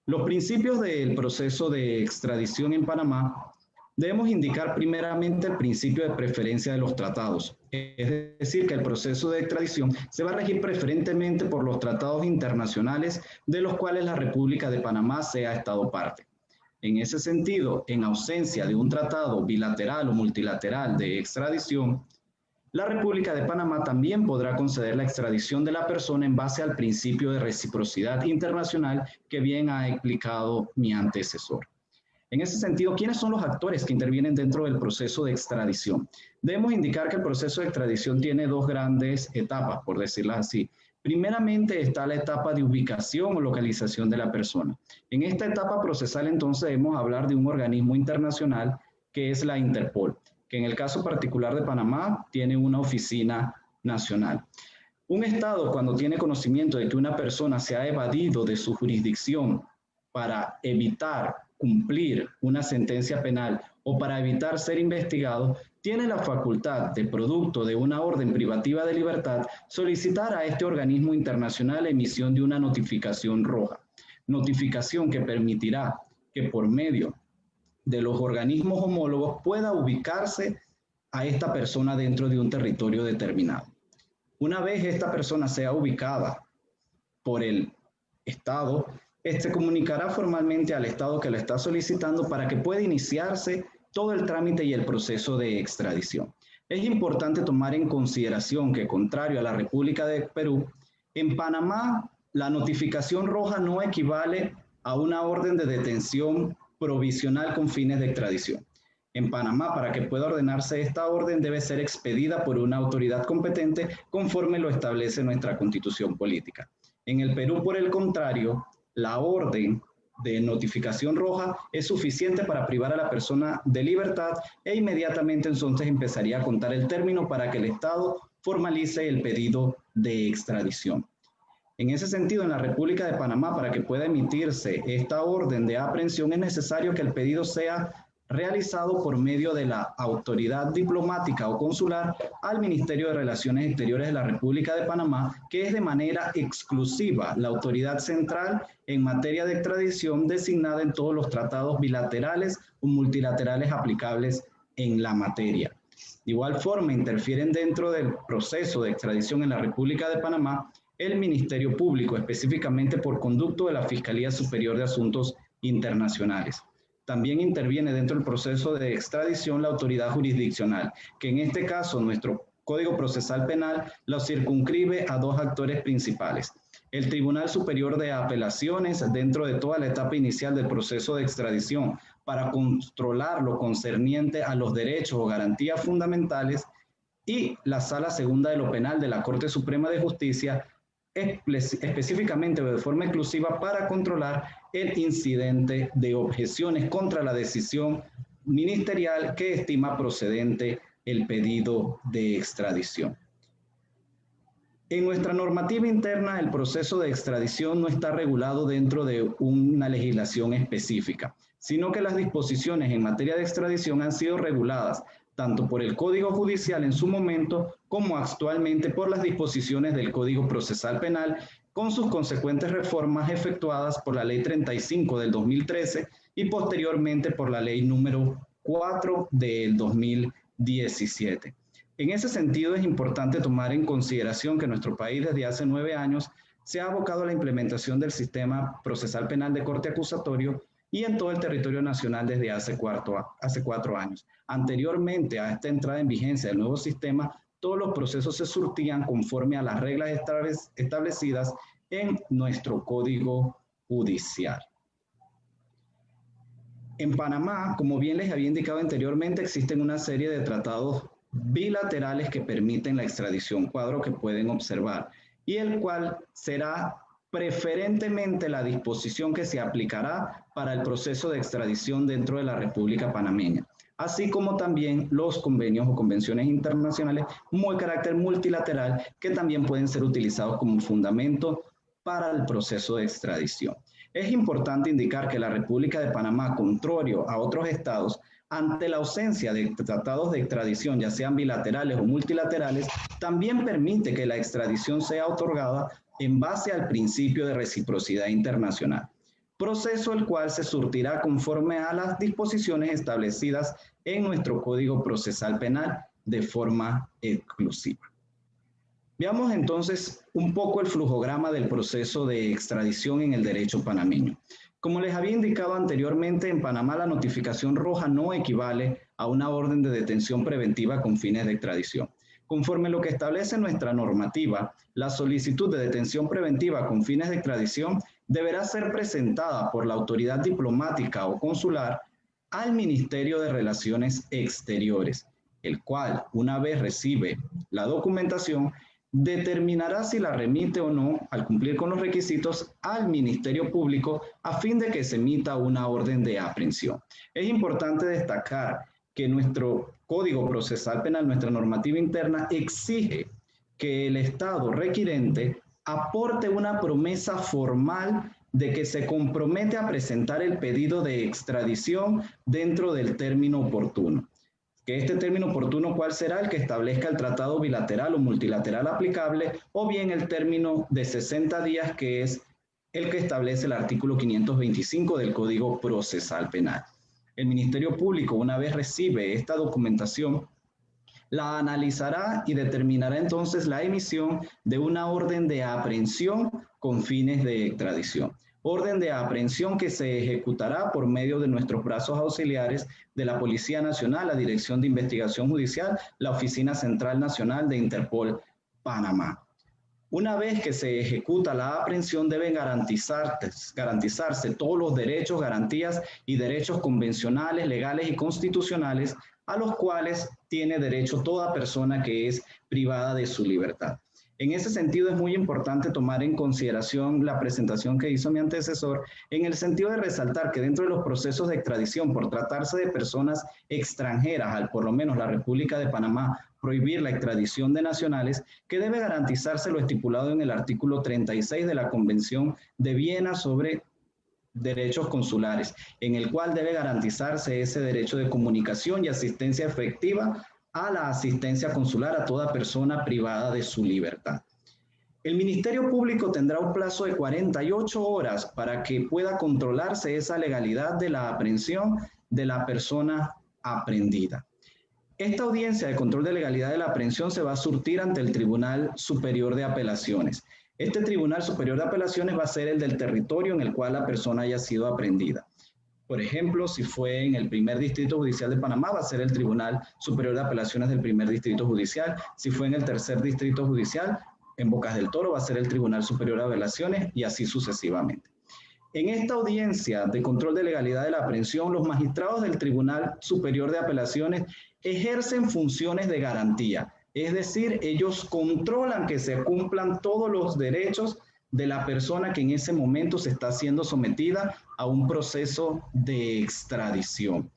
Los principios del proceso de extradición en Panamá debemos indicar primeramente el principio de preferencia de los tratados. Es decir, que el proceso de extradición se va a regir preferentemente por los tratados internacionales de los cuales la República de Panamá sea Estado parte. En ese sentido, en ausencia de un tratado bilateral o multilateral de extradición, la República de Panamá también podrá conceder la extradición de la persona en base al principio de reciprocidad internacional que bien ha explicado mi antecesor. En ese sentido, ¿quiénes son los actores que intervienen dentro del proceso de extradición? Debemos indicar que el proceso de extradición tiene dos grandes etapas, por decirlas así. Primeramente está la etapa de ubicación o localización de la persona. En esta etapa procesal, entonces, debemos hablar de un organismo internacional que es la Interpol, que en el caso particular de Panamá tiene una oficina nacional. Un Estado, cuando tiene conocimiento de que una persona se ha evadido de su jurisdicción para evitar cumplir una sentencia penal o para evitar ser investigado, tiene la facultad de, producto de una orden privativa de libertad, solicitar a este organismo internacional la emisión de una notificación roja. Notificación que permitirá que por medio de los organismos homólogos pueda ubicarse a esta persona dentro de un territorio determinado. Una vez esta persona sea ubicada por el Estado, este comunicará formalmente al Estado que lo está solicitando para que pueda iniciarse todo el trámite y el proceso de extradición. Es importante tomar en consideración que, contrario a la República de Perú, en Panamá la notificación roja no equivale a una orden de detención provisional con fines de extradición. En Panamá, para que pueda ordenarse esta orden, debe ser expedida por una autoridad competente conforme lo establece nuestra Constitución política. En el Perú, por el contrario, la orden de notificación roja es suficiente para privar a la persona de libertad e inmediatamente entonces empezaría a contar el término para que el Estado formalice el pedido de extradición. En ese sentido, en la República de Panamá, para que pueda emitirse esta orden de aprehensión, es necesario que el pedido sea realizado por medio de la autoridad diplomática o consular al Ministerio de Relaciones Exteriores de la República de Panamá, que es de manera exclusiva la autoridad central en materia de extradición designada en todos los tratados bilaterales o multilaterales aplicables en la materia. De igual forma, interfieren dentro del proceso de extradición en la República de Panamá el Ministerio Público, específicamente por conducto de la Fiscalía Superior de Asuntos Internacionales. También interviene dentro del proceso de extradición la autoridad jurisdiccional, que en este caso nuestro Código Procesal Penal lo circunscribe a dos actores principales. El Tribunal Superior de Apelaciones, dentro de toda la etapa inicial del proceso de extradición, para controlar lo concerniente a los derechos o garantías fundamentales, y la Sala Segunda de lo Penal de la Corte Suprema de Justicia, específicamente o de forma exclusiva para controlar el incidente de objeciones contra la decisión ministerial que estima procedente el pedido de extradición. En nuestra normativa interna, el proceso de extradición no está regulado dentro de una legislación específica, sino que las disposiciones en materia de extradición han sido reguladas tanto por el Código Judicial en su momento como actualmente por las disposiciones del Código Procesal Penal, con sus consecuentes reformas efectuadas por la Ley 35 del 2013 y posteriormente por la Ley número 4 del 2017. En ese sentido, es importante tomar en consideración que nuestro país desde hace 9 años se ha abocado a la implementación del sistema procesal penal de corte acusatorio y en todo el territorio nacional desde hace 4 años. Anteriormente a esta entrada en vigencia del nuevo sistema, todos los procesos se surtían conforme a las reglas establecidas en nuestro Código Judicial. En Panamá, como bien les había indicado anteriormente, existen una serie de tratados bilaterales que permiten la extradición, cuadro que pueden observar, y el cual será preferentemente la disposición que se aplicará para el proceso de extradición dentro de la República Panameña, así como también los convenios o convenciones internacionales de carácter multilateral que también pueden ser utilizados como fundamento para el proceso de extradición. Es importante indicar que la República de Panamá, contrario a otros estados, ante la ausencia de tratados de extradición, ya sean bilaterales o multilaterales, también permite que la extradición sea otorgada en base al principio de reciprocidad internacional, proceso el cual se surtirá conforme a las disposiciones establecidas en nuestro Código Procesal Penal de forma exclusiva. Veamos entonces un poco el flujograma del proceso de extradición en el derecho panameño. Como les había indicado anteriormente, en Panamá la notificación roja no equivale a una orden de detención preventiva con fines de extradición. Conforme lo que establece nuestra normativa, la solicitud de detención preventiva con fines de extradición deberá ser presentada por la autoridad diplomática o consular al Ministerio de Relaciones Exteriores, el cual, una vez recibe la documentación, determinará si la remite o no, al cumplir con los requisitos, al Ministerio Público a fin de que se emita una orden de aprehensión. Es importante destacar que nuestro Código Procesal Penal, nuestra normativa interna, exige que el Estado requirente aporte una promesa formal de que se compromete a presentar el pedido de extradición dentro del término oportuno. Que este término oportuno, ¿cuál será? El que establezca el tratado bilateral o multilateral aplicable, o bien el término de 60 días, que es el que establece el artículo 525 del Código Procesal Penal. El Ministerio Público, una vez recibe esta documentación, la analizará y determinará entonces la emisión de una orden de aprehensión con fines de extradición. Orden de aprehensión que se ejecutará por medio de nuestros brazos auxiliares de la Policía Nacional, la Dirección de Investigación Judicial, la Oficina Central Nacional de Interpol, Panamá. Una vez que se ejecuta la aprehensión, deben garantizarse todos los derechos, garantías y derechos convencionales, legales y constitucionales a los cuales tiene derecho toda persona que es privada de su libertad. En ese sentido, es muy importante tomar en consideración la presentación que hizo mi antecesor, en el sentido de resaltar que dentro de los procesos de extradición, por tratarse de personas extranjeras, al por lo menos la República de Panamá prohibir la extradición de nacionales, que debe garantizarse lo estipulado en el artículo 36 de la Convención de Viena sobre derechos consulares, en el cual debe garantizarse ese derecho de comunicación y asistencia efectiva a la asistencia consular a toda persona privada de su libertad. El Ministerio Público tendrá un plazo de 48 horas para que pueda controlarse esa legalidad de la aprehensión de la persona aprehendida. Esta audiencia de control de legalidad de la aprehensión se va a surtir ante el Tribunal Superior de Apelaciones. Este Tribunal Superior de Apelaciones va a ser el del territorio en el cual la persona haya sido aprehendida. Por ejemplo, si fue en el primer distrito judicial de Panamá, va a ser el Tribunal Superior de Apelaciones del primer distrito judicial. Si fue en el tercer distrito judicial, en Bocas del Toro, va a ser el Tribunal Superior de Apelaciones y así sucesivamente. En esta audiencia de control de legalidad de la aprehensión, los magistrados del Tribunal Superior de Apelaciones ejercen funciones de garantía. Es decir, ellos controlan que se cumplan todos los derechos de la persona que en ese momento se está siendo sometida a un proceso de extradición.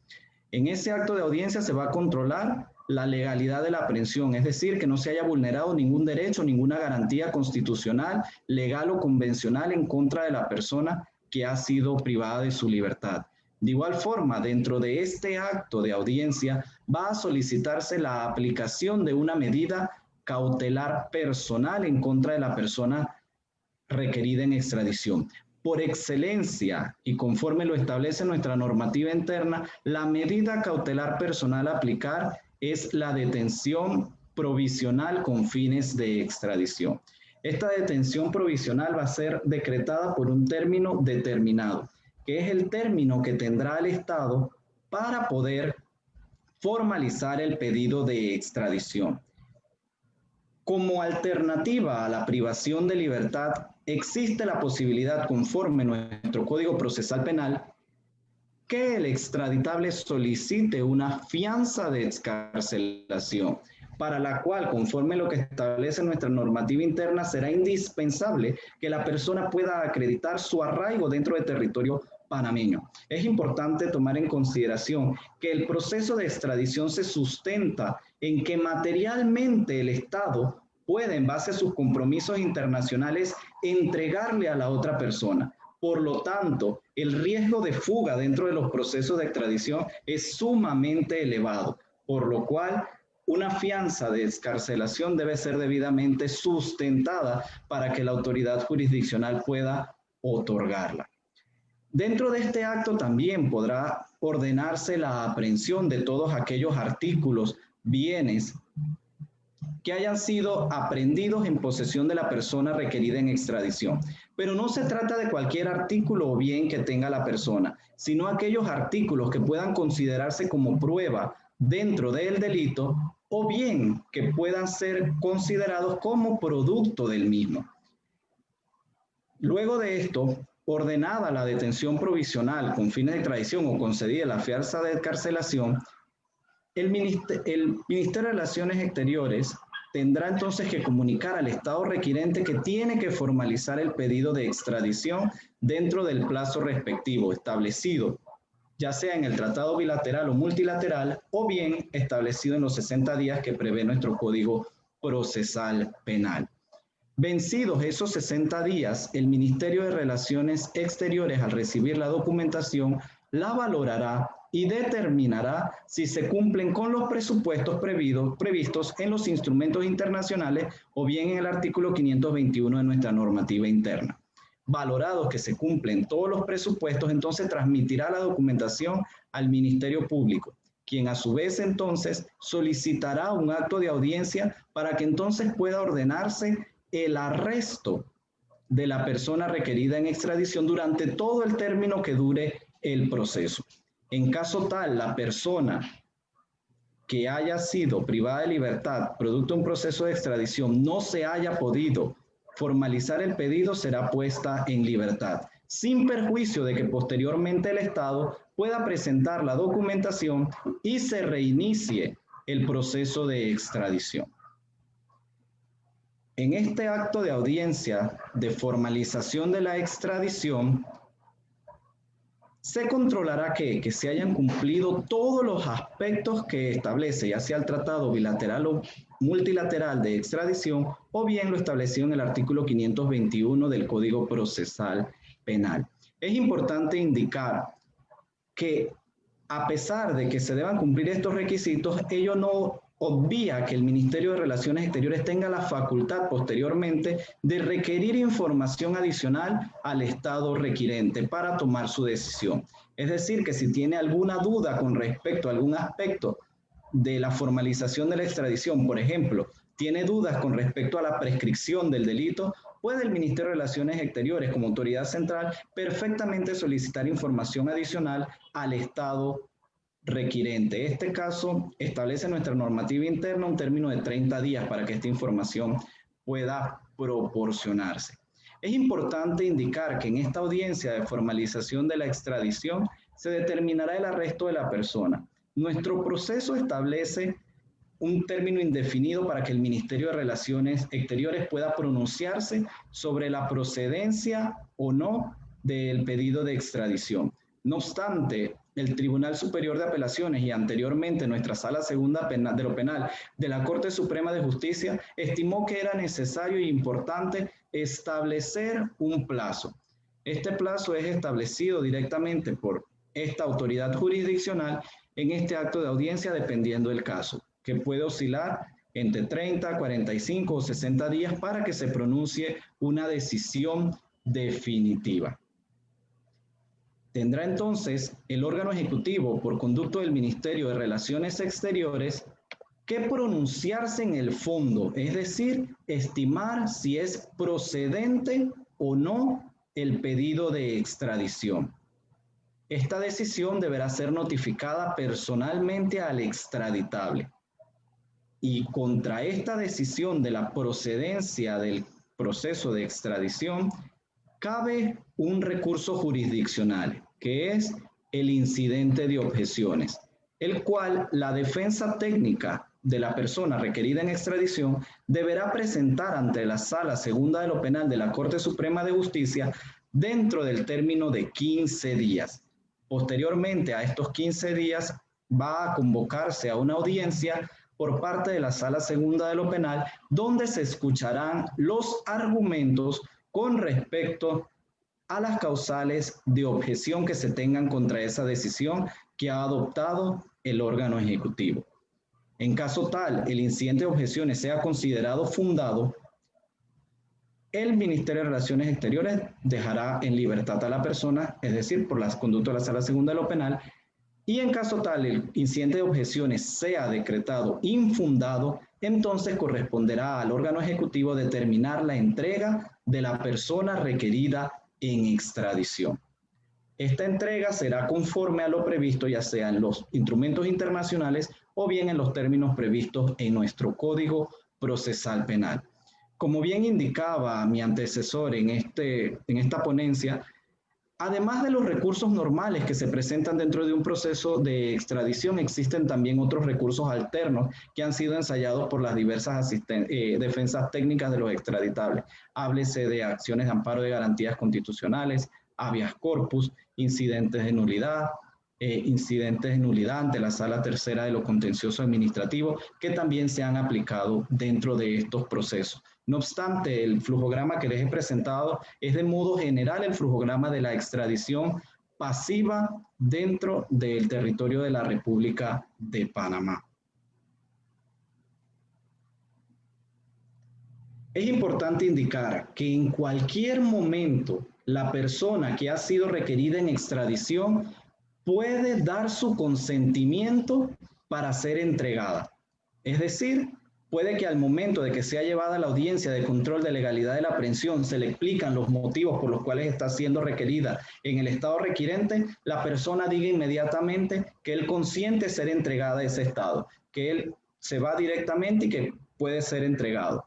En ese acto de audiencia se va a controlar la legalidad de la aprehensión, es decir, que no se haya vulnerado ningún derecho, ninguna garantía constitucional, legal o convencional en contra de la persona que ha sido privada de su libertad. De igual forma, dentro de este acto de audiencia va a solicitarse la aplicación de una medida cautelar personal en contra de la persona requerida en extradición. Por excelencia y conforme lo establece nuestra normativa interna, la medida cautelar personal a aplicar es la detención provisional con fines de extradición. Esta detención provisional va a ser decretada por un término determinado, que es el término que tendrá el Estado para poder formalizar el pedido de extradición. Como alternativa a la privación de libertad, existe la posibilidad, conforme nuestro Código Procesal Penal, que el extraditable solicite una fianza de excarcelación, para la cual, conforme lo que establece nuestra normativa interna, será indispensable que la persona pueda acreditar su arraigo dentro del territorio panameño. Es importante tomar en consideración que el proceso de extradición se sustenta en que materialmente el Estado puede, en base a sus compromisos internacionales, entregarle a la otra persona. Por lo tanto, el riesgo de fuga dentro de los procesos de extradición es sumamente elevado, por lo cual una fianza de excarcelación debe ser debidamente sustentada para que la autoridad jurisdiccional pueda otorgarla. Dentro de este acto también podrá ordenarse la aprehensión de todos aquellos artículos, bienes que hayan sido aprehendidos en posesión de la persona requerida en extradición. Pero no se trata de cualquier artículo o bien que tenga la persona, sino aquellos artículos que puedan considerarse como prueba dentro del delito o bien que puedan ser considerados como producto del mismo. Luego de esto, ordenada la detención provisional con fines de extradición o concedida la fianza de excarcelación, el Ministerio de Relaciones Exteriores tendrá entonces que comunicar al Estado requirente que tiene que formalizar el pedido de extradición dentro del plazo respectivo establecido, ya sea en el tratado bilateral o multilateral, o bien establecido en los 60 días que prevé nuestro Código Procesal Penal. Vencidos esos 60 días, el Ministerio de Relaciones Exteriores, al recibir la documentación, la valorará y determinará si se cumplen con los presupuestos previstos en los instrumentos internacionales o bien en el artículo 521 de nuestra normativa interna. Valorados que se cumplen todos los presupuestos, entonces transmitirá la documentación al Ministerio Público, quien a su vez entonces solicitará un acto de audiencia para que entonces pueda ordenarse el arresto de la persona requerida en extradición durante todo el término que dure el proceso. En caso tal, la persona que haya sido privada de libertad producto de un proceso de extradición no se haya podido formalizar el pedido, será puesta en libertad, sin perjuicio de que posteriormente el Estado pueda presentar la documentación y se reinicie el proceso de extradición. En este acto de audiencia de formalización de la extradición, se controlará que se hayan cumplido todos los aspectos que establece, ya sea el tratado bilateral o multilateral de extradición, o bien lo establecido en el artículo 521 del Código Procesal Penal. Es importante indicar que a pesar de que se deban cumplir estos requisitos, ello no obvia que el Ministerio de Relaciones Exteriores tenga la facultad posteriormente de requerir información adicional al Estado requirente para tomar su decisión. Es decir, que si tiene alguna duda con respecto a algún aspecto de la formalización de la extradición, por ejemplo, tiene dudas con respecto a la prescripción del delito, puede el Ministerio de Relaciones Exteriores, como autoridad central, perfectamente solicitar información adicional al Estado requirente. Este caso establece nuestra normativa interna un término de 30 días para que esta información pueda proporcionarse. Es importante indicar que en esta audiencia de formalización de la extradición se determinará el arresto de la persona. Nuestro proceso establece un término indefinido para que el Ministerio de Relaciones Exteriores pueda pronunciarse sobre la procedencia o no del pedido de extradición. No obstante, el Tribunal Superior de Apelaciones y anteriormente nuestra Sala Segunda de lo Penal de la Corte Suprema de Justicia estimó que era necesario e importante establecer un plazo. Este plazo es establecido directamente por esta autoridad jurisdiccional en este acto de audiencia dependiendo del caso, que puede oscilar entre 30, 45 o 60 días para que se pronuncie una decisión definitiva. Tendrá entonces el órgano ejecutivo, por conducto del Ministerio de Relaciones Exteriores, que pronunciarse en el fondo, es decir, estimar si es procedente o no el pedido de extradición. Esta decisión deberá ser notificada personalmente al extraditable. Y contra esta decisión de la procedencia del proceso de extradición, cabe un recurso jurisdiccional, que es el incidente de objeciones, el cual la defensa técnica de la persona requerida en extradición deberá presentar ante la Sala Segunda de lo Penal de la Corte Suprema de Justicia dentro del término de 15 días. Posteriormente a estos 15 días va a convocarse a una audiencia por parte de la Sala Segunda de lo Penal, donde se escucharán los argumentos con respecto a las causales de objeción que se tengan contra esa decisión que ha adoptado el órgano ejecutivo. En caso tal, el incidente de objeciones sea considerado fundado, el Ministerio de Relaciones Exteriores dejará en libertad a la persona, es decir, por las conductas de la Sala Segunda de lo Penal, y en caso tal el incidente de objeciones sea decretado infundado, entonces corresponderá al órgano ejecutivo determinar la entrega de la persona requerida en extradición. Esta entrega será conforme a lo previsto, ya sea en los instrumentos internacionales o bien en los términos previstos en nuestro Código Procesal Penal. Como bien indicaba mi antecesor en esta ponencia, además de los recursos normales que se presentan dentro de un proceso de extradición, existen también otros recursos alternos que han sido ensayados por las diversas defensas técnicas de los extraditables. Háblese de acciones de amparo de garantías constitucionales, habeas corpus, incidentes de nulidad, incidentes de nulidad ante la Sala Tercera de lo Contencioso Administrativo, que también se han aplicado dentro de estos procesos. No obstante, el flujograma que les he presentado es de modo general el flujograma de la extradición pasiva dentro del territorio de la República de Panamá. Es importante indicar que en cualquier momento la persona que ha sido requerida en extradición puede dar su consentimiento para ser entregada. Es decir, puede que al momento de que sea llevada a la audiencia de control de legalidad de la aprehensión se le explican los motivos por los cuales está siendo requerida en el estado requirente, la persona diga inmediatamente que él consiente ser entregada a ese estado, que él se va directamente y que puede ser entregado.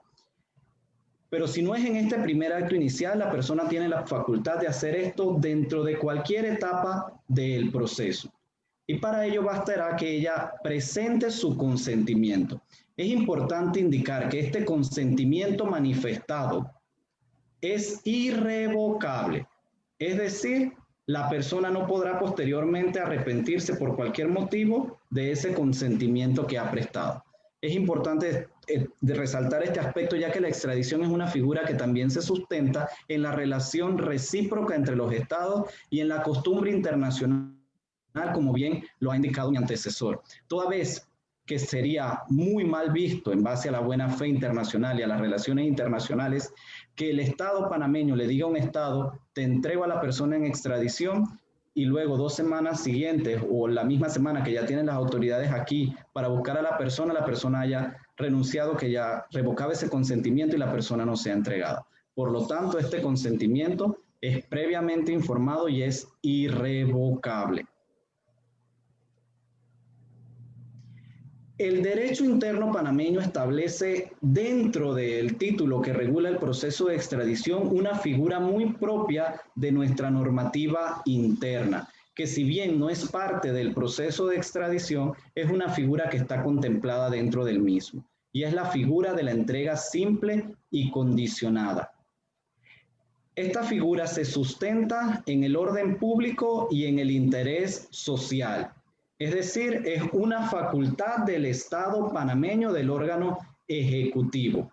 Pero si no es en este primer acto inicial, la persona tiene la facultad de hacer esto dentro de cualquier etapa del proceso. Y para ello bastará que ella presente su consentimiento. Es importante indicar que este consentimiento manifestado es irrevocable. Es decir, la persona no podrá posteriormente arrepentirse por cualquier motivo de ese consentimiento que ha prestado. Es importante de resaltar este aspecto, ya que la extradición es una figura que también se sustenta en la relación recíproca entre los estados y en la costumbre internacional, como bien lo ha indicado mi antecesor. Toda vez que sería muy mal visto en base a la buena fe internacional y a las relaciones internacionales que el Estado panameño le diga a un Estado, te entrego a la persona en extradición, y luego 2 semanas siguientes o la misma semana que ya tienen las autoridades aquí para buscar a la persona haya renunciado, que ya revocaba ese consentimiento y la persona no sea entregada. Por lo tanto, este consentimiento es previamente informado y es irrevocable. El derecho interno panameño establece dentro del título que regula el proceso de extradición una figura muy propia de nuestra normativa interna, que si bien no es parte del proceso de extradición, es una figura que está contemplada dentro del mismo, y es la figura de la entrega simple y condicionada. Esta figura se sustenta en el orden público y en el interés social. Es decir, es una facultad del Estado panameño, del órgano ejecutivo.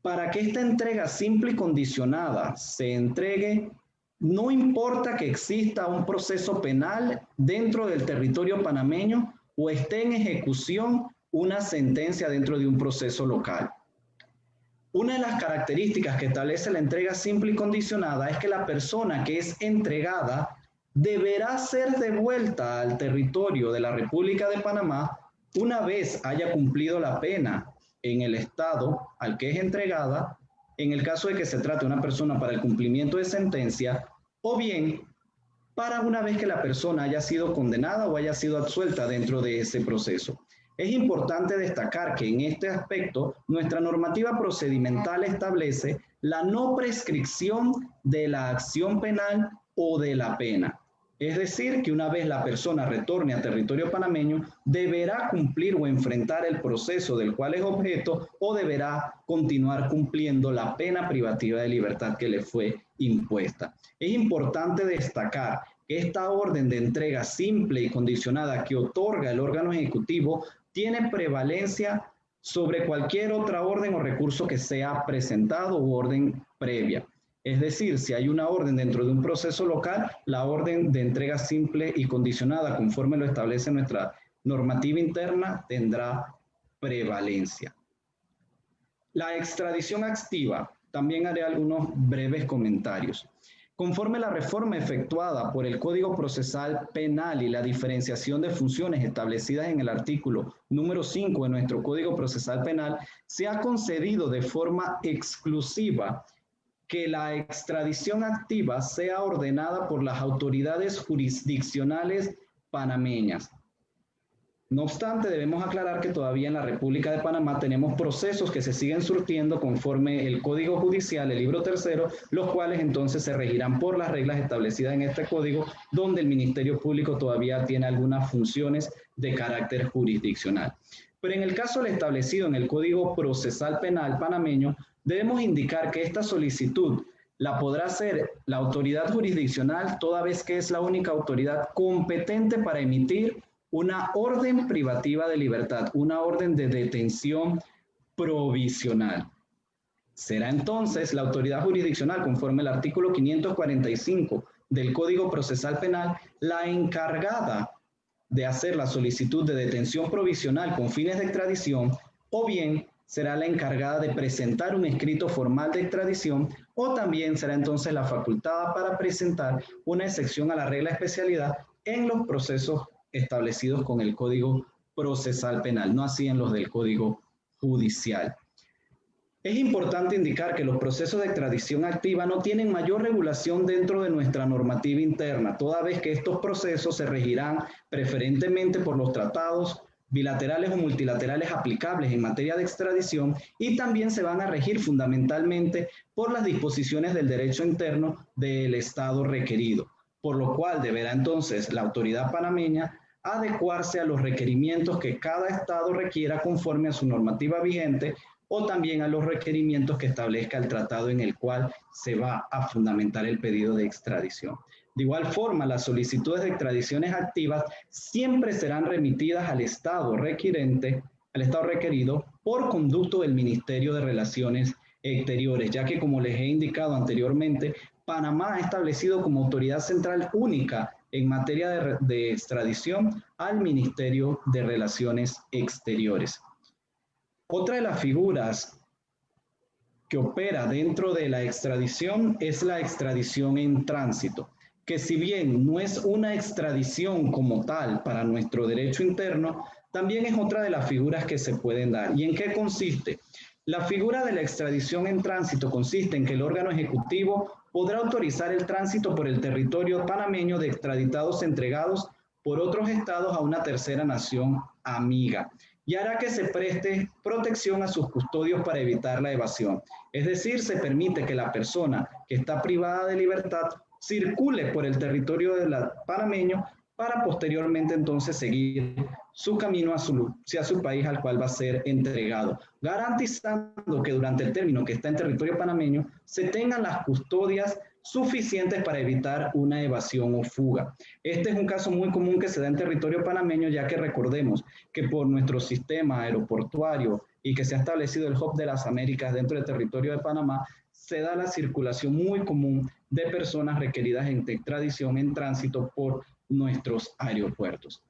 Para que esta entrega simple y condicionada se entregue, no importa que exista un proceso penal dentro del territorio panameño o esté en ejecución una sentencia dentro de un proceso local. Una de las características que establece la entrega simple y condicionada es que la persona que es entregada deberá ser devuelta al territorio de la República de Panamá una vez haya cumplido la pena en el estado al que es entregada, en el caso de que se trate de una persona para el cumplimiento de sentencia, o bien para una vez que la persona haya sido condenada o haya sido absuelta dentro de ese proceso. Es importante destacar que en este aspecto nuestra normativa procedimental establece la no prescripción de la acción penal o de la pena. Es decir, que una vez la persona retorne a territorio panameño, deberá cumplir o enfrentar el proceso del cual es objeto o deberá continuar cumpliendo la pena privativa de libertad que le fue impuesta. Es importante destacar que esta orden de entrega simple y condicionada que otorga el órgano ejecutivo tiene prevalencia sobre cualquier otra orden o recurso que sea presentado u orden previa. Es decir, si hay una orden dentro de un proceso local, la orden de entrega simple y condicionada, conforme lo establece nuestra normativa interna, tendrá prevalencia. La extradición activa, también haré algunos breves comentarios. Conforme la reforma efectuada por el Código Procesal Penal y la diferenciación de funciones establecidas en el artículo número 5 de nuestro Código Procesal Penal, se ha concedido de forma exclusiva que la extradición activa sea ordenada por las autoridades jurisdiccionales panameñas. No obstante, debemos aclarar que todavía en la República de Panamá tenemos procesos que se siguen surtiendo conforme el Código Judicial, el libro tercero, los cuales entonces se regirán por las reglas establecidas en este código, donde el Ministerio Público todavía tiene algunas funciones de carácter jurisdiccional. Pero en el caso establecido en el Código Procesal Penal panameño, debemos indicar que esta solicitud la podrá hacer la autoridad jurisdiccional toda vez que es la única autoridad competente para emitir una orden privativa de libertad, una orden de detención provisional. Será entonces la autoridad jurisdiccional, conforme al artículo 545 del Código Procesal Penal, la encargada de hacer la solicitud de detención provisional con fines de extradición, o bien será la encargada de presentar un escrito formal de extradición, o también será entonces la facultada para presentar una excepción a la regla de especialidad en los procesos establecidos con el Código Procesal Penal, no así en los del Código Judicial. Es importante indicar que los procesos de extradición activa no tienen mayor regulación dentro de nuestra normativa interna, toda vez que estos procesos se regirán preferentemente por los tratados bilaterales o multilaterales aplicables en materia de extradición, y también se van a regir fundamentalmente por las disposiciones del derecho interno del Estado requerido, por lo cual deberá entonces la autoridad panameña adecuarse a los requerimientos que cada Estado requiera conforme a su normativa vigente, o también a los requerimientos que establezca el tratado en el cual se va a fundamentar el pedido de extradición. De igual forma, las solicitudes de extradiciones activas siempre serán remitidas al Estado requirido por conducto del Ministerio de Relaciones Exteriores, ya que, como les he indicado anteriormente, Panamá ha establecido como autoridad central única en materia de extradición al Ministerio de Relaciones Exteriores. Otra de las figuras que opera dentro de la extradición es la extradición en tránsito, que si bien no es una extradición como tal para nuestro derecho interno, también es otra de las figuras que se pueden dar. ¿Y en qué consiste? La figura de la extradición en tránsito consiste en que el órgano ejecutivo podrá autorizar el tránsito por el territorio panameño de extraditados entregados por otros estados a una tercera nación amiga, y hará que se preste protección a sus custodios para evitar la evasión. Es decir, se permite que la persona que está privada de libertad circule por el territorio panameño para posteriormente entonces seguir su camino hacia su país al cual va a ser entregado, garantizando que durante el término que está en territorio panameño se tengan las custodias suficientes para evitar una evasión o fuga. Este es un caso muy común que se da en territorio panameño, ya que recordemos que por nuestro sistema aeroportuario y que se ha establecido el Hub de las Américas dentro del territorio de Panamá, se da la circulación muy común de personas requeridas en extradición en tránsito por nuestros aeropuertos.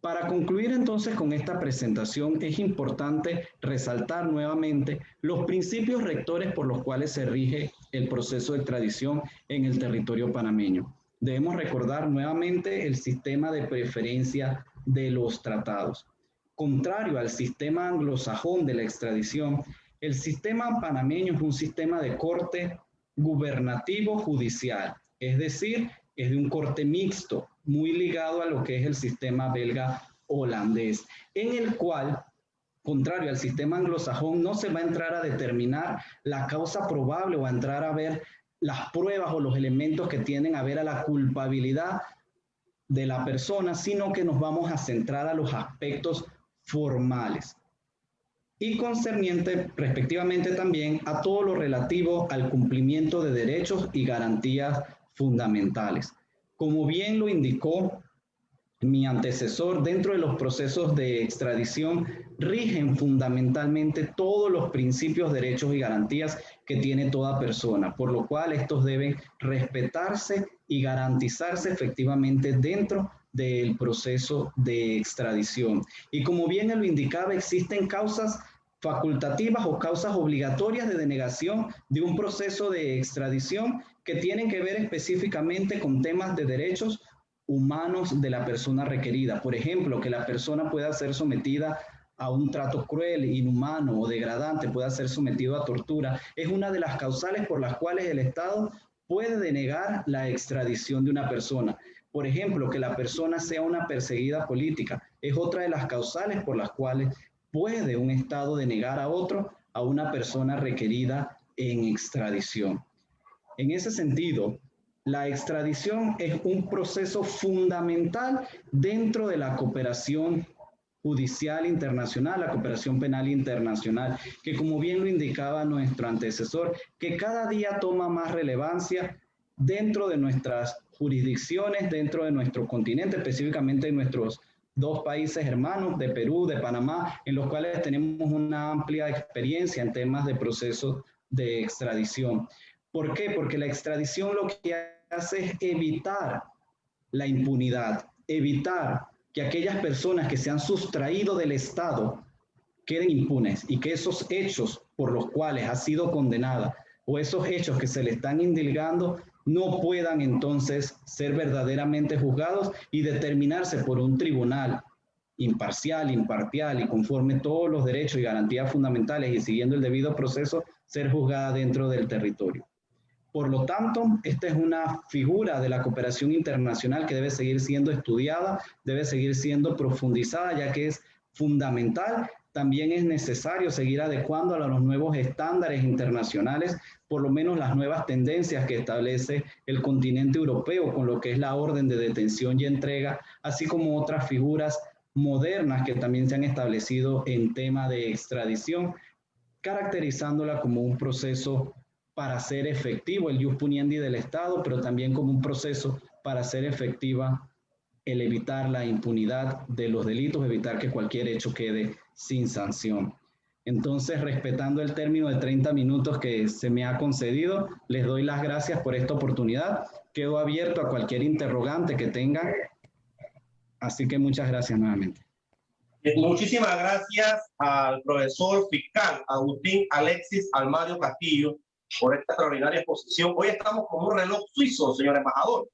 Para concluir entonces con esta presentación, es importante resaltar nuevamente los principios rectores por los cuales se rige el proceso de extradición en el territorio panameño. Debemos recordar nuevamente el sistema de preferencia de los tratados. Contrario al sistema anglosajón de la extradición, el sistema panameño es un sistema de corte gubernativo judicial, es decir, es de un corte mixto, muy ligado a lo que es el sistema belga holandés, en el cual, contrario al sistema anglosajón, no se va a entrar a determinar la causa probable o a entrar a ver las pruebas o los elementos que tienden a ver a la culpabilidad de la persona, sino que nos vamos a centrar a los aspectos formales y concerniente respectivamente también a todo lo relativo al cumplimiento de derechos y garantías fundamentales. Como bien lo indicó mi antecesor, dentro de los procesos de extradición rigen fundamentalmente todos los principios, derechos y garantías que tiene toda persona, por lo cual estos deben respetarse y garantizarse efectivamente dentro del proceso de extradición. Y como bien él lo indicaba, existen causas facultativas o causas obligatorias de denegación de un proceso de extradición que tienen que ver específicamente con temas de derechos humanos de la persona requerida. Por ejemplo, que la persona pueda ser sometida a un trato cruel, inhumano o degradante, pueda ser sometido a tortura, es una de las causales por las cuales el Estado puede denegar la extradición de una persona. Por ejemplo, que la persona sea una perseguida política, es otra de las causales por las cuales puede un Estado denegar a otro, a una persona requerida en extradición. En ese sentido, la extradición es un proceso fundamental dentro de la cooperación judicial internacional, la cooperación penal internacional, que como bien lo indicaba nuestro antecesor, que cada día toma más relevancia dentro de nuestras jurisdicciones, dentro de nuestro continente, específicamente en nuestros dos países hermanos, de Perú, de Panamá, en los cuales tenemos una amplia experiencia en temas de procesos de extradición. ¿Por qué? Porque la extradición lo que hace es evitar la impunidad, evitar que aquellas personas que se han sustraído del Estado queden impunes y que esos hechos por los cuales ha sido condenada o esos hechos que se le están indilgando no puedan entonces ser verdaderamente juzgados y determinarse por un tribunal imparcial, imparcial y conforme todos los derechos y garantías fundamentales y siguiendo el debido proceso, ser juzgada dentro del territorio. Por lo tanto, esta es una figura de la cooperación internacional que debe seguir siendo estudiada, debe seguir siendo profundizada, ya que es fundamental. También es necesario seguir adecuando a los nuevos estándares internacionales, por lo menos las nuevas tendencias que establece el continente europeo con lo que es la orden de detención y entrega, así como otras figuras modernas que también se han establecido en tema de extradición, caracterizándola como un proceso para hacer efectivo el jus puniendi del Estado, pero también como un proceso para hacer efectiva el evitar la impunidad de los delitos, evitar que cualquier hecho quede sin sanción. Entonces, respetando el término de 30 minutos que se me ha concedido, les doy las gracias por esta oportunidad. Quedo abierto a cualquier interrogante que tengan. Así que muchas gracias nuevamente. Muchísimas gracias al profesor fiscal Agustín Alexis Almario Castillo por esta extraordinaria exposición. Hoy estamos con un reloj suizo, señor embajador.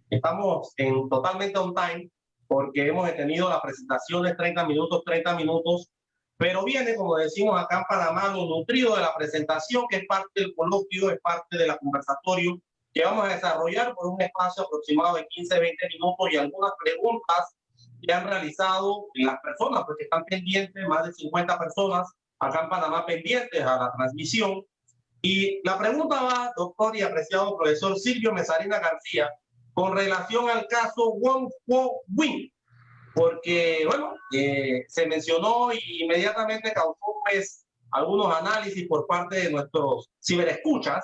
Estamos totalmente on time porque hemos tenido las presentaciones 30 minutos, pero viene, como decimos acá en Panamá, lo nutrido de la presentación, que es parte del coloquio, es parte del conversatorio que vamos a desarrollar por un espacio aproximado de 15-20 minutos y algunas preguntas que han realizado las personas, porque están pendientes, más de 50 personas acá en Panamá pendientes a la transmisión. Y la pregunta va, doctor y apreciado profesor Silvio Mesarina García, con relación al caso Wong Ho Win, porque, bueno, se mencionó y inmediatamente causó, pues, algunos análisis por parte de nuestros ciberescuchas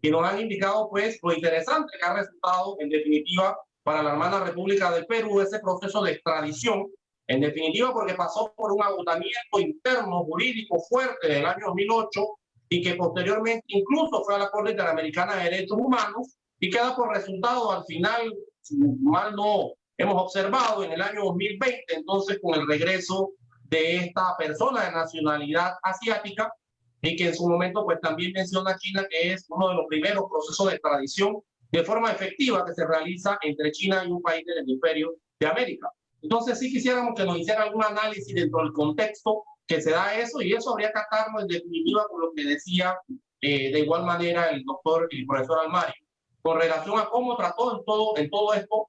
que nos han indicado, pues, lo interesante que ha resultado, en definitiva, para la hermana República del Perú, ese proceso de extradición, en definitiva, porque pasó por un agotamiento interno jurídico fuerte en el año 2008 y que posteriormente incluso fue a la Corte Interamericana de Derechos Humanos y queda por resultado al final, si mal no hemos observado, en el año 2020, entonces con el regreso de esta persona de nacionalidad asiática y que en su momento pues también menciona China, que es uno de los primeros procesos de extradición de forma efectiva que se realiza entre China y un país del hemisferio de América. Entonces sí quisiéramos que nos hiciera algún análisis dentro del contexto que se da eso, y eso habría que atarlo en definitiva con lo que decía de igual manera el doctor y el profesor Almario, con relación a cómo trató en todo esto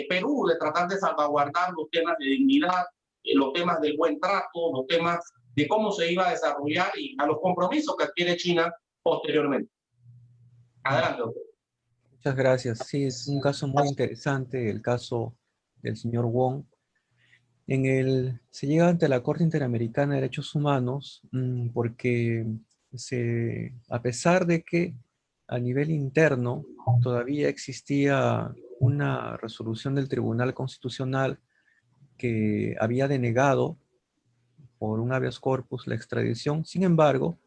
Perú de tratar de salvaguardar los temas de dignidad, los temas del buen trato, los temas de cómo se iba a desarrollar y a los compromisos que adquiere China posteriormente. Adelante, doctor. Muchas gracias. Sí, es un caso muy interesante, el caso del señor Wong. Se llega ante la Corte Interamericana de Derechos Humanos porque a pesar de que a nivel interno todavía existía una resolución del Tribunal Constitucional que había denegado por un habeas corpus la extradición. Sin embargo,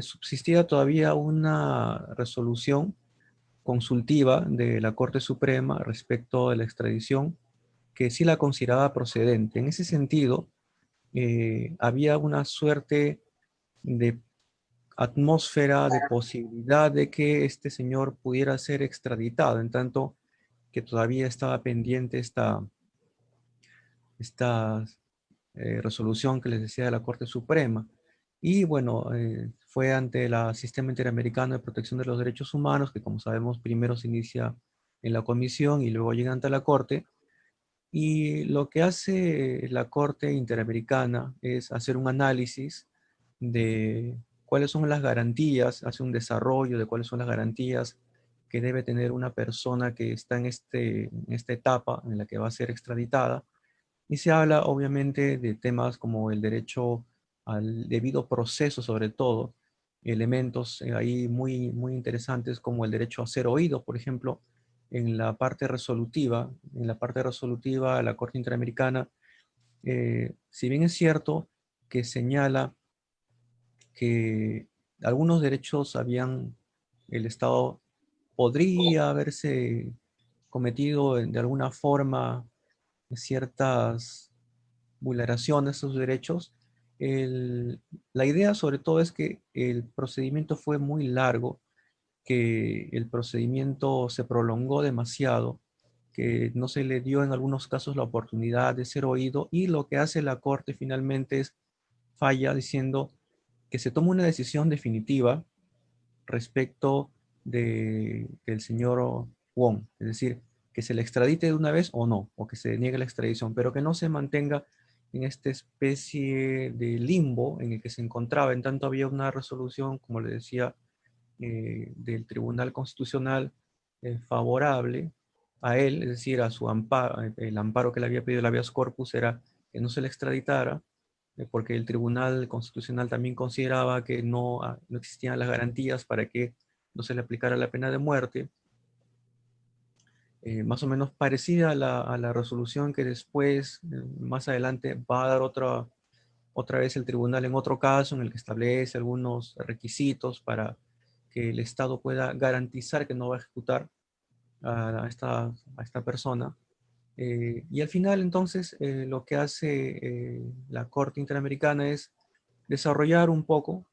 subsistía todavía una resolución consultiva de la Corte Suprema respecto de la extradición que sí la consideraba procedente. En ese sentido, había una suerte de atmósfera de posibilidad de que este señor pudiera ser extraditado, en tanto que todavía estaba pendiente esta resolución que les decía de la Corte Suprema. Y bueno, fue ante el Sistema Interamericano de Protección de los Derechos Humanos, que como sabemos primero se inicia en la comisión y luego llega ante la Corte. Y lo que hace la Corte Interamericana es hacer un análisis de cuáles son las garantías, hace un desarrollo de cuáles son las garantías que debe tener una persona que está en esta etapa en la que va a ser extraditada. Y se habla obviamente de temas como el derecho al debido proceso, sobre todo, elementos ahí muy interesantes como el derecho a ser oído, por ejemplo, en la parte resolutiva, la Corte Interamericana, si bien es cierto que señala que algunos derechos el Estado podría haberse cometido de alguna forma ciertas vulneraciones de sus derechos. La idea sobre todo es que el procedimiento fue muy largo, que el procedimiento se prolongó demasiado, que no se le dio en algunos casos la oportunidad de ser oído, y lo que hace la Corte finalmente es falla diciendo que se toma una decisión definitiva respecto del señor Wong, es decir, que se le extradite de una vez o no, o que se niegue la extradición, pero que no se mantenga en esta especie de limbo en el que se encontraba. En tanto había una resolución, como le decía, del Tribunal Constitucional favorable a él, es decir, a su amparo, el amparo que le había pedido el habeas corpus era que no se le extraditara, porque el Tribunal Constitucional también consideraba que no existían las garantías para que no se le aplicara la pena de muerte, más o menos parecida a la resolución que después, más adelante, va a dar otra vez el tribunal en otro caso en el que establece algunos requisitos para que el Estado pueda garantizar que no va a ejecutar a esta persona. Y al final, entonces, lo que hace la Corte Interamericana es desarrollar un poco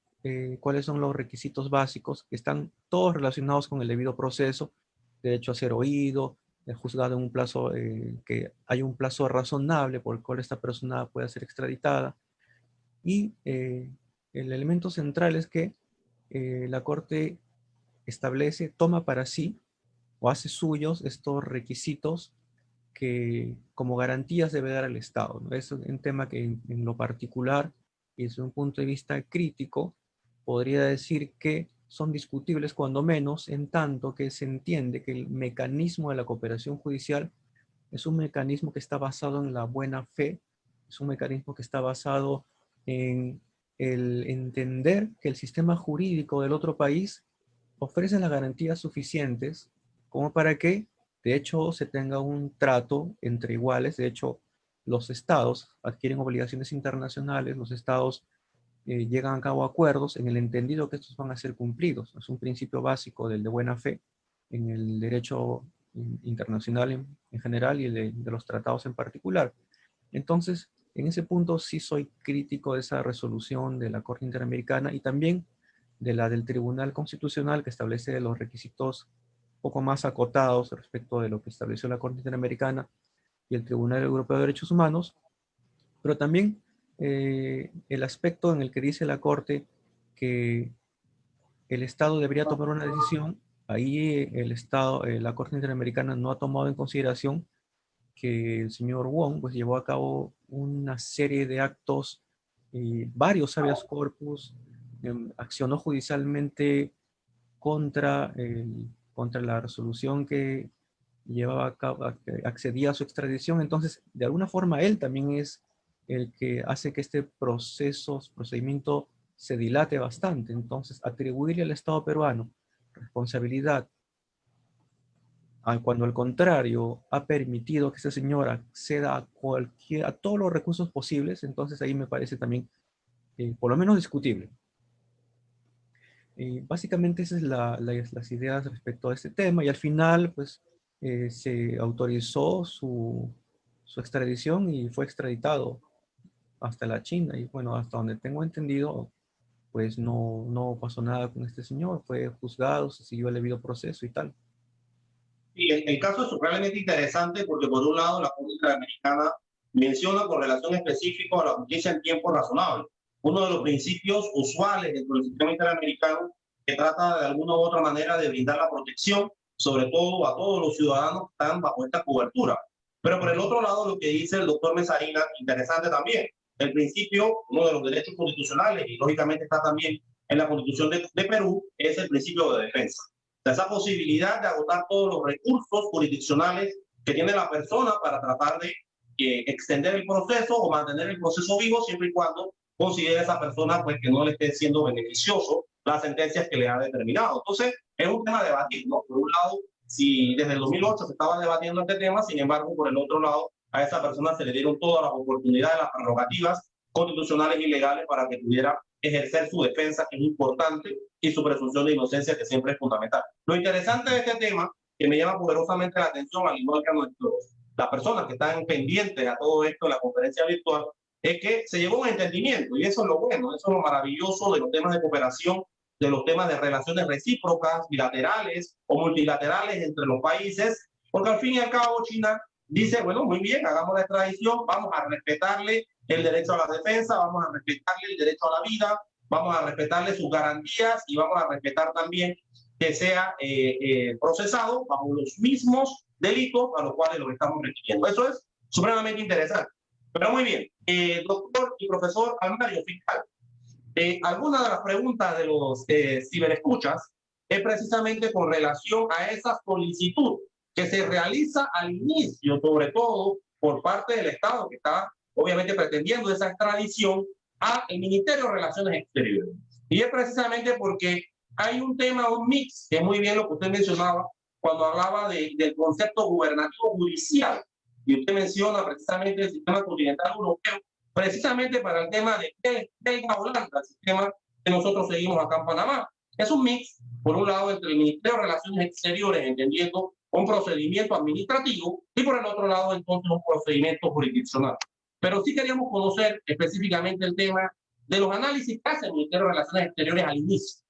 cuáles son los requisitos básicos, que están todos relacionados con el debido proceso, derecho a ser oído, juzgado en un plazo, que hay un plazo razonable por el cual esta persona pueda ser extraditada. Y el elemento central es que la Corte toma para sí o hace suyos estos requisitos que como garantías debe dar al Estado, ¿no? Es un tema que en lo particular y desde un punto de vista crítico podría decir que son discutibles cuando menos, en tanto que se entiende que el mecanismo de la cooperación judicial es un mecanismo que está basado en la buena fe, es un mecanismo que está basado en el entender que el sistema jurídico del otro país ofrece las garantías suficientes como para que, de hecho, se tenga un trato entre iguales. De hecho, los estados adquieren obligaciones internacionales, los estados llegan a cabo acuerdos en el entendido que estos van a ser cumplidos. Es un principio básico del de buena fe en el derecho internacional en general y de los tratados en particular. Entonces, en ese punto sí soy crítico de esa resolución de la Corte Interamericana y también de la del Tribunal Constitucional, que establece los requisitos un poco más acotados respecto de lo que estableció la Corte Interamericana y el Tribunal Europeo de Derechos Humanos, pero también el aspecto en el que dice la Corte que el Estado debería tomar una decisión. Ahí el Estado, la Corte Interamericana no ha tomado en consideración que el señor Wong pues, llevó a cabo una serie de actos, varios habeas corpus, accionó judicialmente contra la resolución que llevaba a cabo, que accedía a su extradición. Entonces, de alguna forma, él también es el que hace que este procedimiento se dilate bastante. Entonces, atribuirle al Estado peruano responsabilidad cuando al contrario ha permitido que esta señora acceda a todos los recursos posibles, entonces ahí me parece también por lo menos discutible. Básicamente esas son las ideas respecto a este tema, y al final pues se autorizó su extradición y fue extraditado hasta la China, y bueno, hasta donde tengo entendido, pues no pasó nada con este señor, fue juzgado, se siguió el debido proceso y tal. Y el caso es supremamente interesante porque, por un lado, la Corte Interamericana menciona con relación específica a la justicia en tiempo razonable, uno de los principios usuales dentro del sistema interamericano que trata de alguna u otra manera de brindar la protección, sobre todo a todos los ciudadanos que están bajo esta cobertura. Pero por el otro lado, lo que dice el doctor Mesarina, interesante también, el principio, uno de los derechos constitucionales, y lógicamente está también en la Constitución de Perú, es el principio de defensa. Esa posibilidad de agotar todos los recursos jurisdiccionales que tiene la persona para tratar de extender el proceso o mantener el proceso vivo siempre y cuando considere a esa persona pues, que no le esté siendo beneficioso las sentencias que le ha determinado. Entonces, es un tema a debatir, ¿no? Por un lado, si desde el 2008 se estaba debatiendo este tema, sin embargo, por el otro lado, a esa persona se le dieron todas las oportunidades, las prerrogativas constitucionales y legales para que pudiera ejercer su defensa, que es importante, y su presunción de inocencia, que siempre es fundamental. Lo interesante de este tema, que me llama poderosamente la atención, al igual que a las personas que están pendientes a todo esto en la conferencia virtual, es que se llegó a un entendimiento, y eso es lo bueno, eso es lo maravilloso de los temas de cooperación, de los temas de relaciones recíprocas, bilaterales o multilaterales entre los países, porque al fin y al cabo China dice, bueno, muy bien, hagamos la extradición, vamos a respetarle el derecho a la defensa, vamos a respetarle el derecho a la vida, vamos a respetarle sus garantías y vamos a respetar también que sea procesado bajo los mismos delitos a los cuales lo estamos requiriendo. Eso es supremamente interesante. Pero muy bien, doctor y profesor Almario Fiscal, alguna de las preguntas de los ciberescuchas es precisamente con relación a esa solicitud que se realiza al inicio, sobre todo por parte del Estado, que está obviamente pretendiendo esa extradición al Ministerio de Relaciones Exteriores. Y es precisamente porque hay un tema, un mix, que es muy bien lo que usted mencionaba cuando hablaba del concepto gubernativo judicial. Y usted menciona precisamente el sistema continental europeo, precisamente para el tema de Belga-Holanda, el sistema que nosotros seguimos acá en Panamá. Es un mix, por un lado, entre el Ministerio de Relaciones Exteriores, entendiendo un procedimiento administrativo, y por el otro lado, entonces, un procedimiento jurisdiccional. Pero sí queríamos conocer específicamente el tema de los análisis que hace el Ministerio de Relaciones Exteriores al inicio.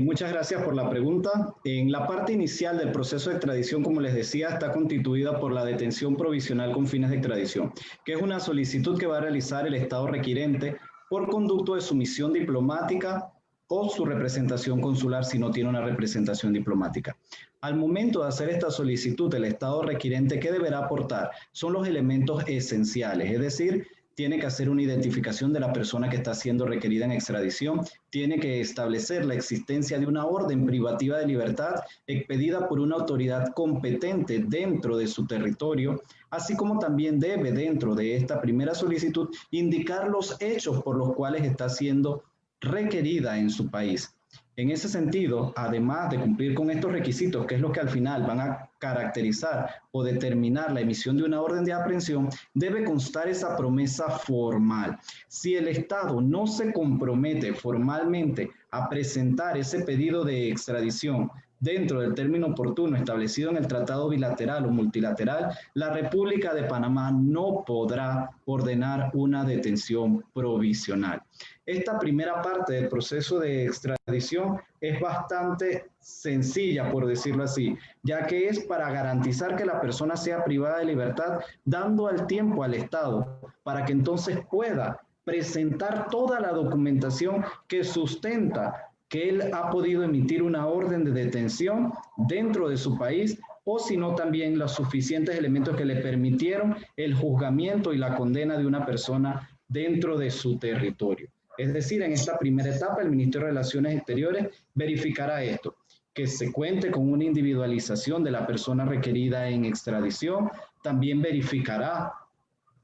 Muchas gracias por la pregunta. En la parte inicial del proceso de extradición, como les decía, está constituida por la detención provisional con fines de extradición, que es una solicitud que va a realizar el Estado requirente por conducto de su misión diplomática o su representación consular si no tiene una representación diplomática. Al momento de hacer esta solicitud, el Estado requirente, ¿qué deberá aportar? Son los elementos esenciales, es decir, tiene que hacer una identificación de la persona que está siendo requerida en extradición, tiene que establecer la existencia de una orden privativa de libertad expedida por una autoridad competente dentro de su territorio, así como también debe, dentro de esta primera solicitud, indicar los hechos por los cuales está siendo requerida en su país. En ese sentido, además de cumplir con estos requisitos, que es lo que al final van a caracterizar o determinar la emisión de una orden de aprehensión, debe constar esa promesa formal. Si el Estado no se compromete formalmente a presentar ese pedido de extradición dentro del término oportuno establecido en el tratado bilateral o multilateral, la República de Panamá no podrá ordenar una detención provisional. Esta primera parte del proceso de extradición es bastante sencilla, por decirlo así, ya que es para garantizar que la persona sea privada de libertad, dando al tiempo al Estado para que entonces pueda presentar toda la documentación que sustenta que él ha podido emitir una orden de detención dentro de su país, o si no también los suficientes elementos que le permitieron el juzgamiento y la condena de una persona dentro de su territorio. Es decir, en esta primera etapa el Ministerio de Relaciones Exteriores verificará esto, que se cuente con una individualización de la persona requerida en extradición, también verificará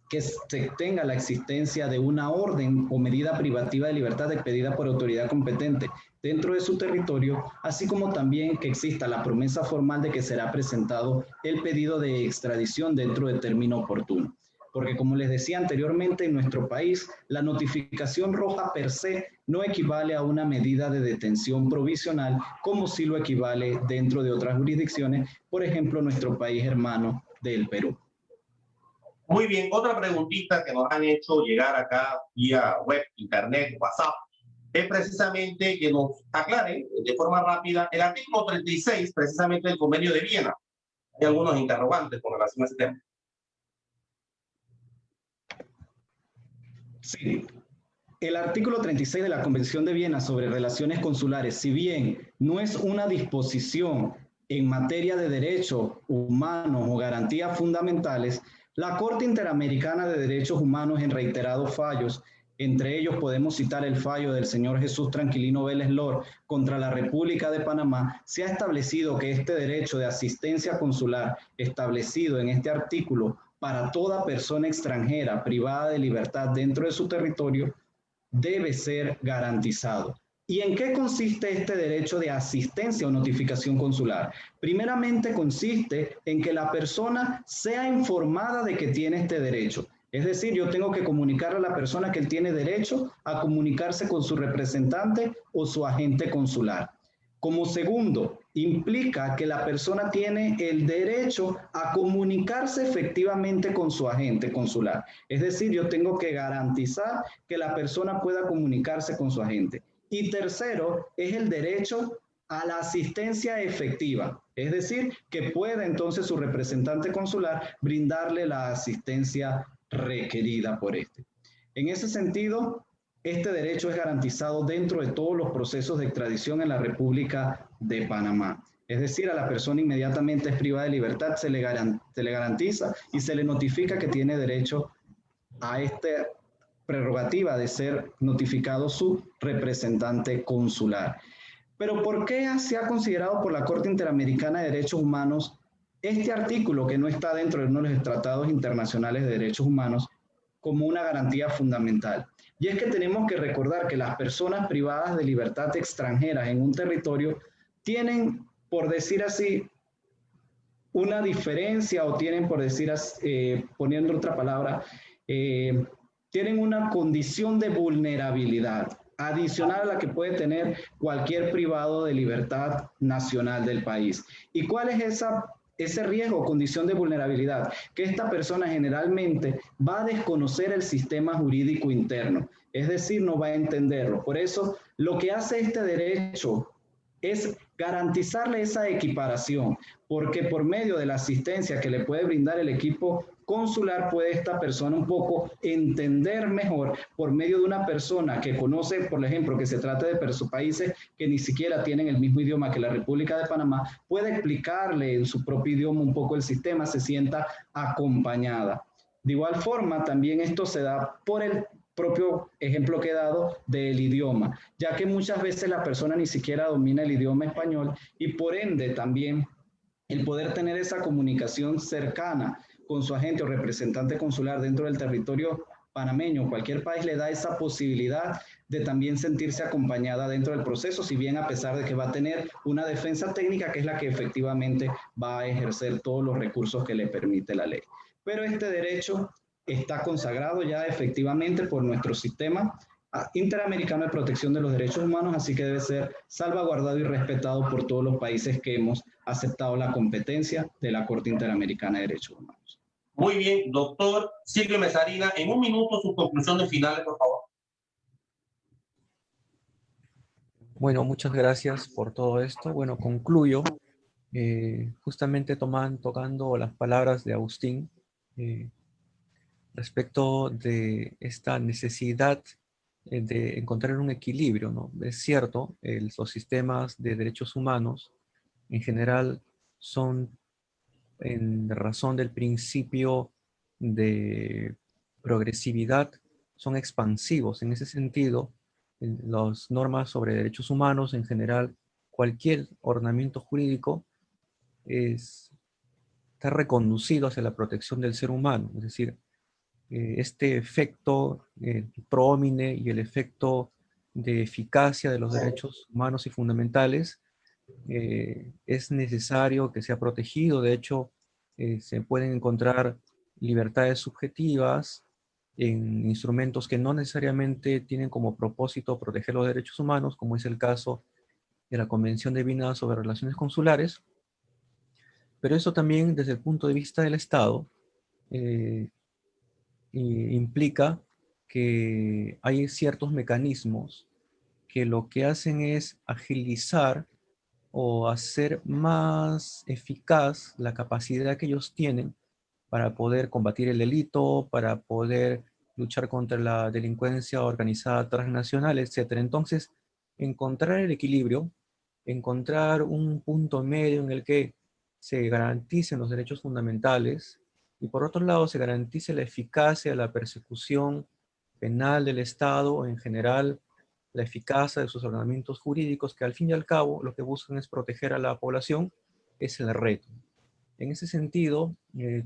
que se tenga la existencia de una orden o medida privativa de libertad expedida por autoridad competente dentro de su territorio, así como también que exista la promesa formal de que será presentado el pedido de extradición dentro del término oportuno. Porque como les decía anteriormente, en nuestro país, la notificación roja per se no equivale a una medida de detención provisional, como sí lo equivale dentro de otras jurisdicciones, por ejemplo, nuestro país hermano del Perú. Muy bien, otra preguntita que nos han hecho llegar acá vía web, internet, WhatsApp, es precisamente que nos aclare de forma rápida el artículo 36, precisamente del Convenio de Viena. Hay algunos interrogantes con relación a ese tema. Sí. El artículo 36 de la Convención de Viena sobre relaciones consulares, si bien no es una disposición en materia de derechos humanos o garantías fundamentales, la Corte Interamericana de Derechos Humanos en reiterados fallos Entre ellos podemos citar el fallo del señor Jesús Tranquilino Vélez Lor contra la República de Panamá. Se ha establecido que este derecho de asistencia consular establecido en este artículo para toda persona extranjera privada de libertad dentro de su territorio debe ser garantizado. ¿Y en qué consiste este derecho de asistencia o notificación consular? Primeramente consiste en que la persona sea informada de que tiene este derecho. Es decir, yo tengo que comunicarle a la persona que él tiene derecho a comunicarse con su representante o su agente consular. Como segundo, implica que la persona tiene el derecho a comunicarse efectivamente con su agente consular. Es decir, yo tengo que garantizar que la persona pueda comunicarse con su agente. Y tercero, es el derecho a la asistencia efectiva. Es decir, que pueda entonces su representante consular brindarle la asistencia requerida por este. En ese sentido, este derecho es garantizado dentro de todos los procesos de extradición en la República de Panamá. Es decir, a la persona inmediatamente es privada de libertad, se le garantiza y se le notifica que tiene derecho a esta prerrogativa de ser notificado su representante consular. Pero ¿por qué se ha considerado por la Corte Interamericana de Derechos Humanos este artículo que no está dentro de uno de los tratados internacionales de derechos humanos como una garantía fundamental? Y es que tenemos que recordar que las personas privadas de libertad extranjeras en un territorio tienen, por decir así, una diferencia o tienen, por decir así, poniendo otra palabra, tienen una condición de vulnerabilidad adicional a la que puede tener cualquier privado de libertad nacional del país. ¿Y cuál es ese riesgo o condición de vulnerabilidad? Que esta persona generalmente va a desconocer el sistema jurídico interno, es decir, no va a entenderlo. Por eso, lo que hace este derecho es garantizarle esa equiparación, porque por medio de la asistencia que le puede brindar el equipo consular, puede esta persona un poco entender mejor por medio de una persona que conoce, por ejemplo, que se trate de países que ni siquiera tienen el mismo idioma que la República de Panamá, puede explicarle en su propio idioma un poco el sistema, se sienta acompañada. De igual forma, también esto se da por el propio ejemplo que he dado del idioma, ya que muchas veces la persona ni siquiera domina el idioma español y por ende también el poder tener esa comunicación cercana con su agente o representante consular dentro del territorio panameño, cualquier país le da esa posibilidad de también sentirse acompañada dentro del proceso, si bien a pesar de que va a tener una defensa técnica que es la que efectivamente va a ejercer todos los recursos que le permite la ley. Pero este derecho está consagrado ya efectivamente por nuestro sistema interamericano de protección de los derechos humanos, así que debe ser salvaguardado y respetado por todos los países que hemos aceptado la competencia de la Corte Interamericana de Derechos Humanos. Muy bien, doctor Silvio Mesarina, en un minuto sus conclusiones finales, por favor. Bueno, muchas gracias por todo esto. Bueno, concluyo justamente tocando las palabras de Agustín respecto de esta necesidad de encontrar un equilibrio, ¿no? Es cierto, los sistemas de derechos humanos en general son en razón del principio de progresividad, son expansivos. En ese sentido, las normas sobre derechos humanos en general, cualquier ordenamiento jurídico está reconducido hacia la protección del ser humano. Es decir, este efecto pro homine y el efecto de eficacia de los derechos humanos y fundamentales es necesario que sea protegido. De hecho, se pueden encontrar libertades subjetivas en instrumentos que no necesariamente tienen como propósito proteger los derechos humanos, como es el caso de la Convención de Viena sobre Relaciones Consulares. Pero eso también, desde el punto de vista del Estado, implica que hay ciertos mecanismos que lo que hacen es agilizar o hacer más eficaz la capacidad que ellos tienen para poder combatir el delito, para poder luchar contra la delincuencia organizada transnacional, etc. Entonces, encontrar el equilibrio, encontrar un punto medio en el que se garanticen los derechos fundamentales y por otro lado se garantice la eficacia de la persecución penal del Estado, en general, la eficacia de sus ordenamientos jurídicos, que al fin y al cabo lo que buscan es proteger a la población, es el reto. En ese sentido,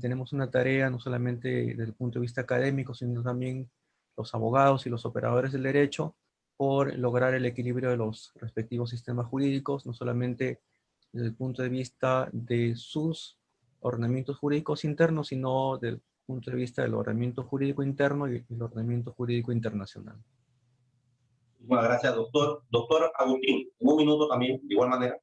tenemos una tarea no solamente desde el punto de vista académico, sino también los abogados y los operadores del derecho, por lograr el equilibrio de los respectivos sistemas jurídicos, no solamente desde el punto de vista de sus ordenamientos jurídicos internos, sino desde el punto de vista del ordenamiento jurídico interno y el ordenamiento jurídico internacional. Muchas gracias, doctor. Doctor Agustín, en un minuto también, de igual manera.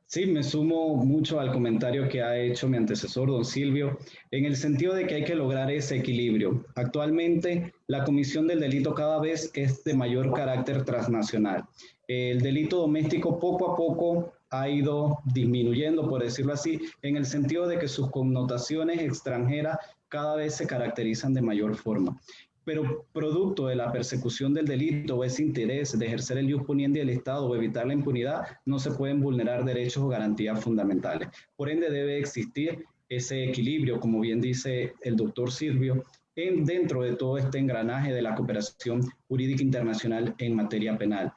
Sí, me sumo mucho al comentario que ha hecho mi antecesor, don Silvio, en el sentido de que hay que lograr ese equilibrio. Actualmente, la comisión del delito cada vez es de mayor carácter transnacional. El delito doméstico poco a poco ha ido disminuyendo, por decirlo así, en el sentido de que sus connotaciones extranjeras cada vez se caracterizan de mayor forma. Pero producto de la persecución del delito o ese interés de ejercer el ius puniendi del Estado o evitar la impunidad, no se pueden vulnerar derechos o garantías fundamentales. Por ende, debe existir ese equilibrio, como bien dice el doctor Silvio, dentro de todo este engranaje de la cooperación jurídica internacional en materia penal.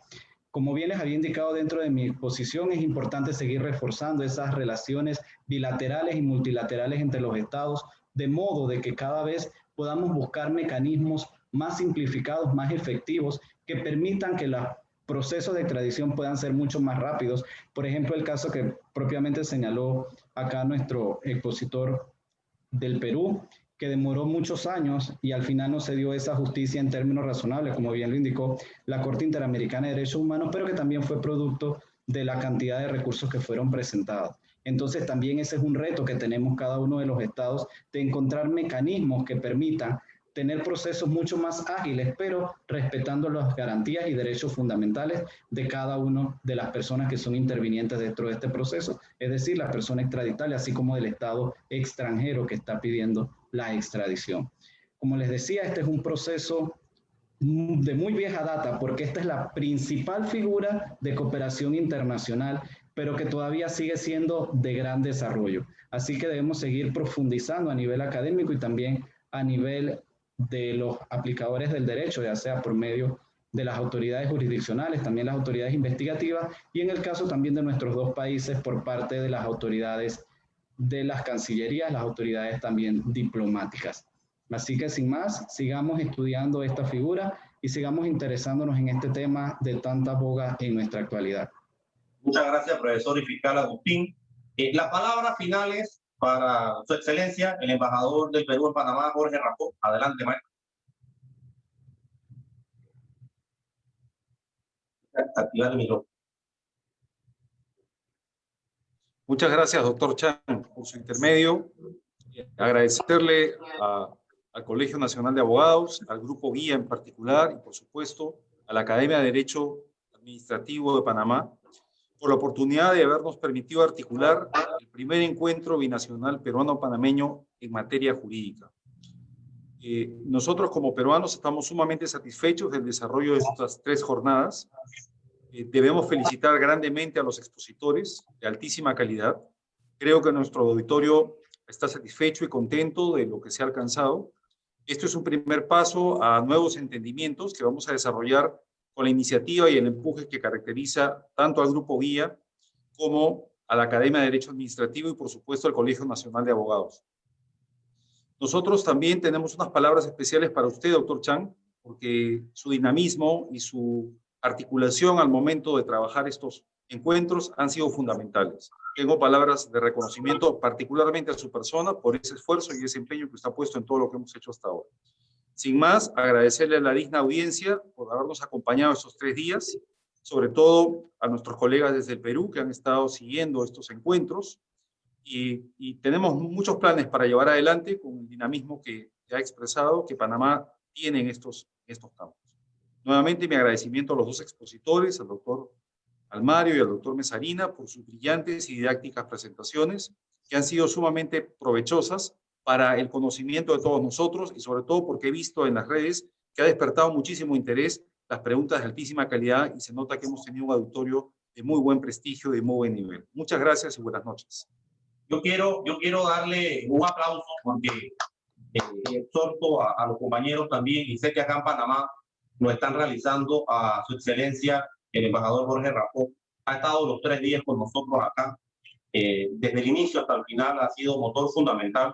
Como bien les había indicado dentro de mi exposición, es importante seguir reforzando esas relaciones bilaterales y multilaterales entre los estados, de modo de que cada vez podamos buscar mecanismos más simplificados, más efectivos, que permitan que los procesos de extradición puedan ser mucho más rápidos. Por ejemplo, el caso que propiamente señaló acá nuestro expositor del Perú, que demoró muchos años y al final no se dio esa justicia en términos razonables, como bien lo indicó la Corte Interamericana de Derechos Humanos, pero que también fue producto de la cantidad de recursos que fueron presentados. Entonces también ese es un reto que tenemos cada uno de los estados, de encontrar mecanismos que permitan tener procesos mucho más ágiles, pero respetando las garantías y derechos fundamentales de cada una de las personas que son intervinientes dentro de este proceso, es decir, la persona extraditable, así como del estado extranjero que está pidiendo la extradición. Como les decía, este es un proceso de muy vieja data, porque esta es la principal figura de cooperación internacional, pero que todavía sigue siendo de gran desarrollo. Así que debemos seguir profundizando a nivel académico y también a nivel de los aplicadores del derecho, ya sea por medio de las autoridades jurisdiccionales, también las autoridades investigativas, y en el caso también de nuestros dos países por parte de las autoridades de las cancillerías, las autoridades también diplomáticas. Así que sin más, sigamos estudiando esta figura y sigamos interesándonos en este tema de tanta boga en nuestra actualidad. Muchas gracias, profesor y fiscal Agustín. Las palabras finales para su excelencia, el embajador del Perú en Panamá, Jorge Rafó. Adelante, maestro. Activar el micrófono. Muchas gracias, doctor Chan, por su intermedio. Agradecerle al Colegio Nacional de Abogados, al Grupo Guía en particular, y por supuesto a la Academia de Derecho Administrativo de Panamá, por la oportunidad de habernos permitido articular el primer encuentro binacional peruano-panameño en materia jurídica. Nosotros como peruanos estamos sumamente satisfechos del desarrollo de estas 3 jornadas. Debemos felicitar grandemente a los expositores de altísima calidad. Creo que nuestro auditorio está satisfecho y contento de lo que se ha alcanzado. Esto es un primer paso a nuevos entendimientos que vamos a desarrollar con la iniciativa y el empuje que caracteriza tanto al Grupo Guía como a la Academia de Derecho Administrativo y, por supuesto, al Colegio Nacional de Abogados. Nosotros también tenemos unas palabras especiales para usted, doctor Chan, porque su dinamismo y su articulación al momento de trabajar estos encuentros han sido fundamentales. Tengo palabras de reconocimiento particularmente a su persona por ese esfuerzo y ese empeño que usted ha puesto en todo lo que hemos hecho hasta ahora. Sin más, agradecerle a la digna audiencia por habernos acompañado estos 3 días, sobre todo a nuestros colegas desde el Perú que han estado siguiendo estos encuentros y tenemos muchos planes para llevar adelante con el dinamismo que ha expresado que Panamá tiene en estos campos. Nuevamente mi agradecimiento a los 2 expositores, al doctor Almario y al doctor Mesarina, por sus brillantes y didácticas presentaciones que han sido sumamente provechosas para el conocimiento de todos nosotros y sobre todo porque he visto en las redes que ha despertado muchísimo interés las preguntas de altísima calidad y se nota que hemos tenido un auditorio de muy buen prestigio, de muy buen nivel. Muchas gracias y buenas noches. Yo quiero darle un aplauso porque y exhorto a los compañeros también, y sé que acá en Panamá lo están realizando, a su excelencia el embajador Jorge Rafó. Ha estado los 3 días con nosotros acá. Desde el inicio hasta el final ha sido motor fundamental,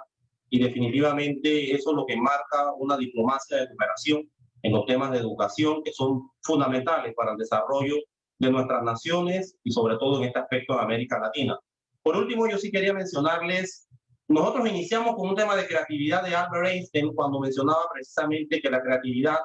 y definitivamente eso es lo que marca una diplomacia de cooperación en los temas de educación, que son fundamentales para el desarrollo de nuestras naciones y sobre todo en este aspecto de América Latina. Por último, yo sí quería mencionarles, nosotros iniciamos con un tema de creatividad de Albert Einstein cuando mencionaba precisamente que la creatividad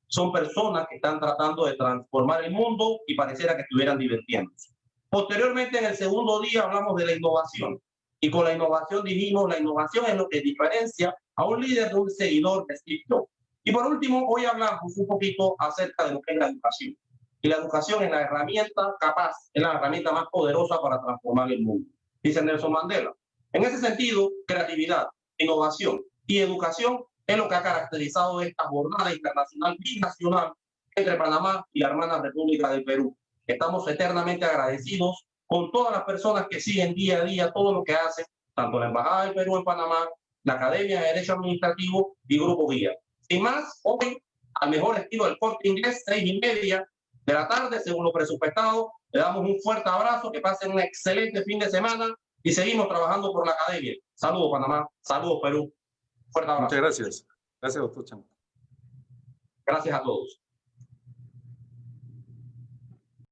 son personas que están tratando de transformar el mundo y pareciera que estuvieran divirtiéndose. Posteriormente, en el segundo día, hablamos de la innovación. Y con la innovación dijimos, la innovación es lo que diferencia a un líder de un seguidor de Steve Jobs. Y por último, hoy hablamos un poquito acerca de lo que es la educación. Y la educación es la herramienta capaz, es la herramienta más poderosa para transformar el mundo, dice Nelson Mandela. En ese sentido, creatividad, innovación y educación es lo que ha caracterizado esta jornada internacional binacional entre Panamá y la hermana República del Perú. Estamos eternamente agradecidos con todas las personas que siguen día a día todo lo que hacen, tanto la Embajada del Perú en Panamá, la Academia de Derecho Administrativo y Grupo Guía. Sin más, hoy, al mejor estilo del Corte Inglés, 6:30 de la tarde, según lo presupuestado, le damos un fuerte abrazo, que pasen un excelente fin de semana y seguimos trabajando por la Academia. Saludos, Panamá. Saludos, Perú. Fuerte abrazo. Muchas gracias. Gracias, doctor Chan. Gracias a todos.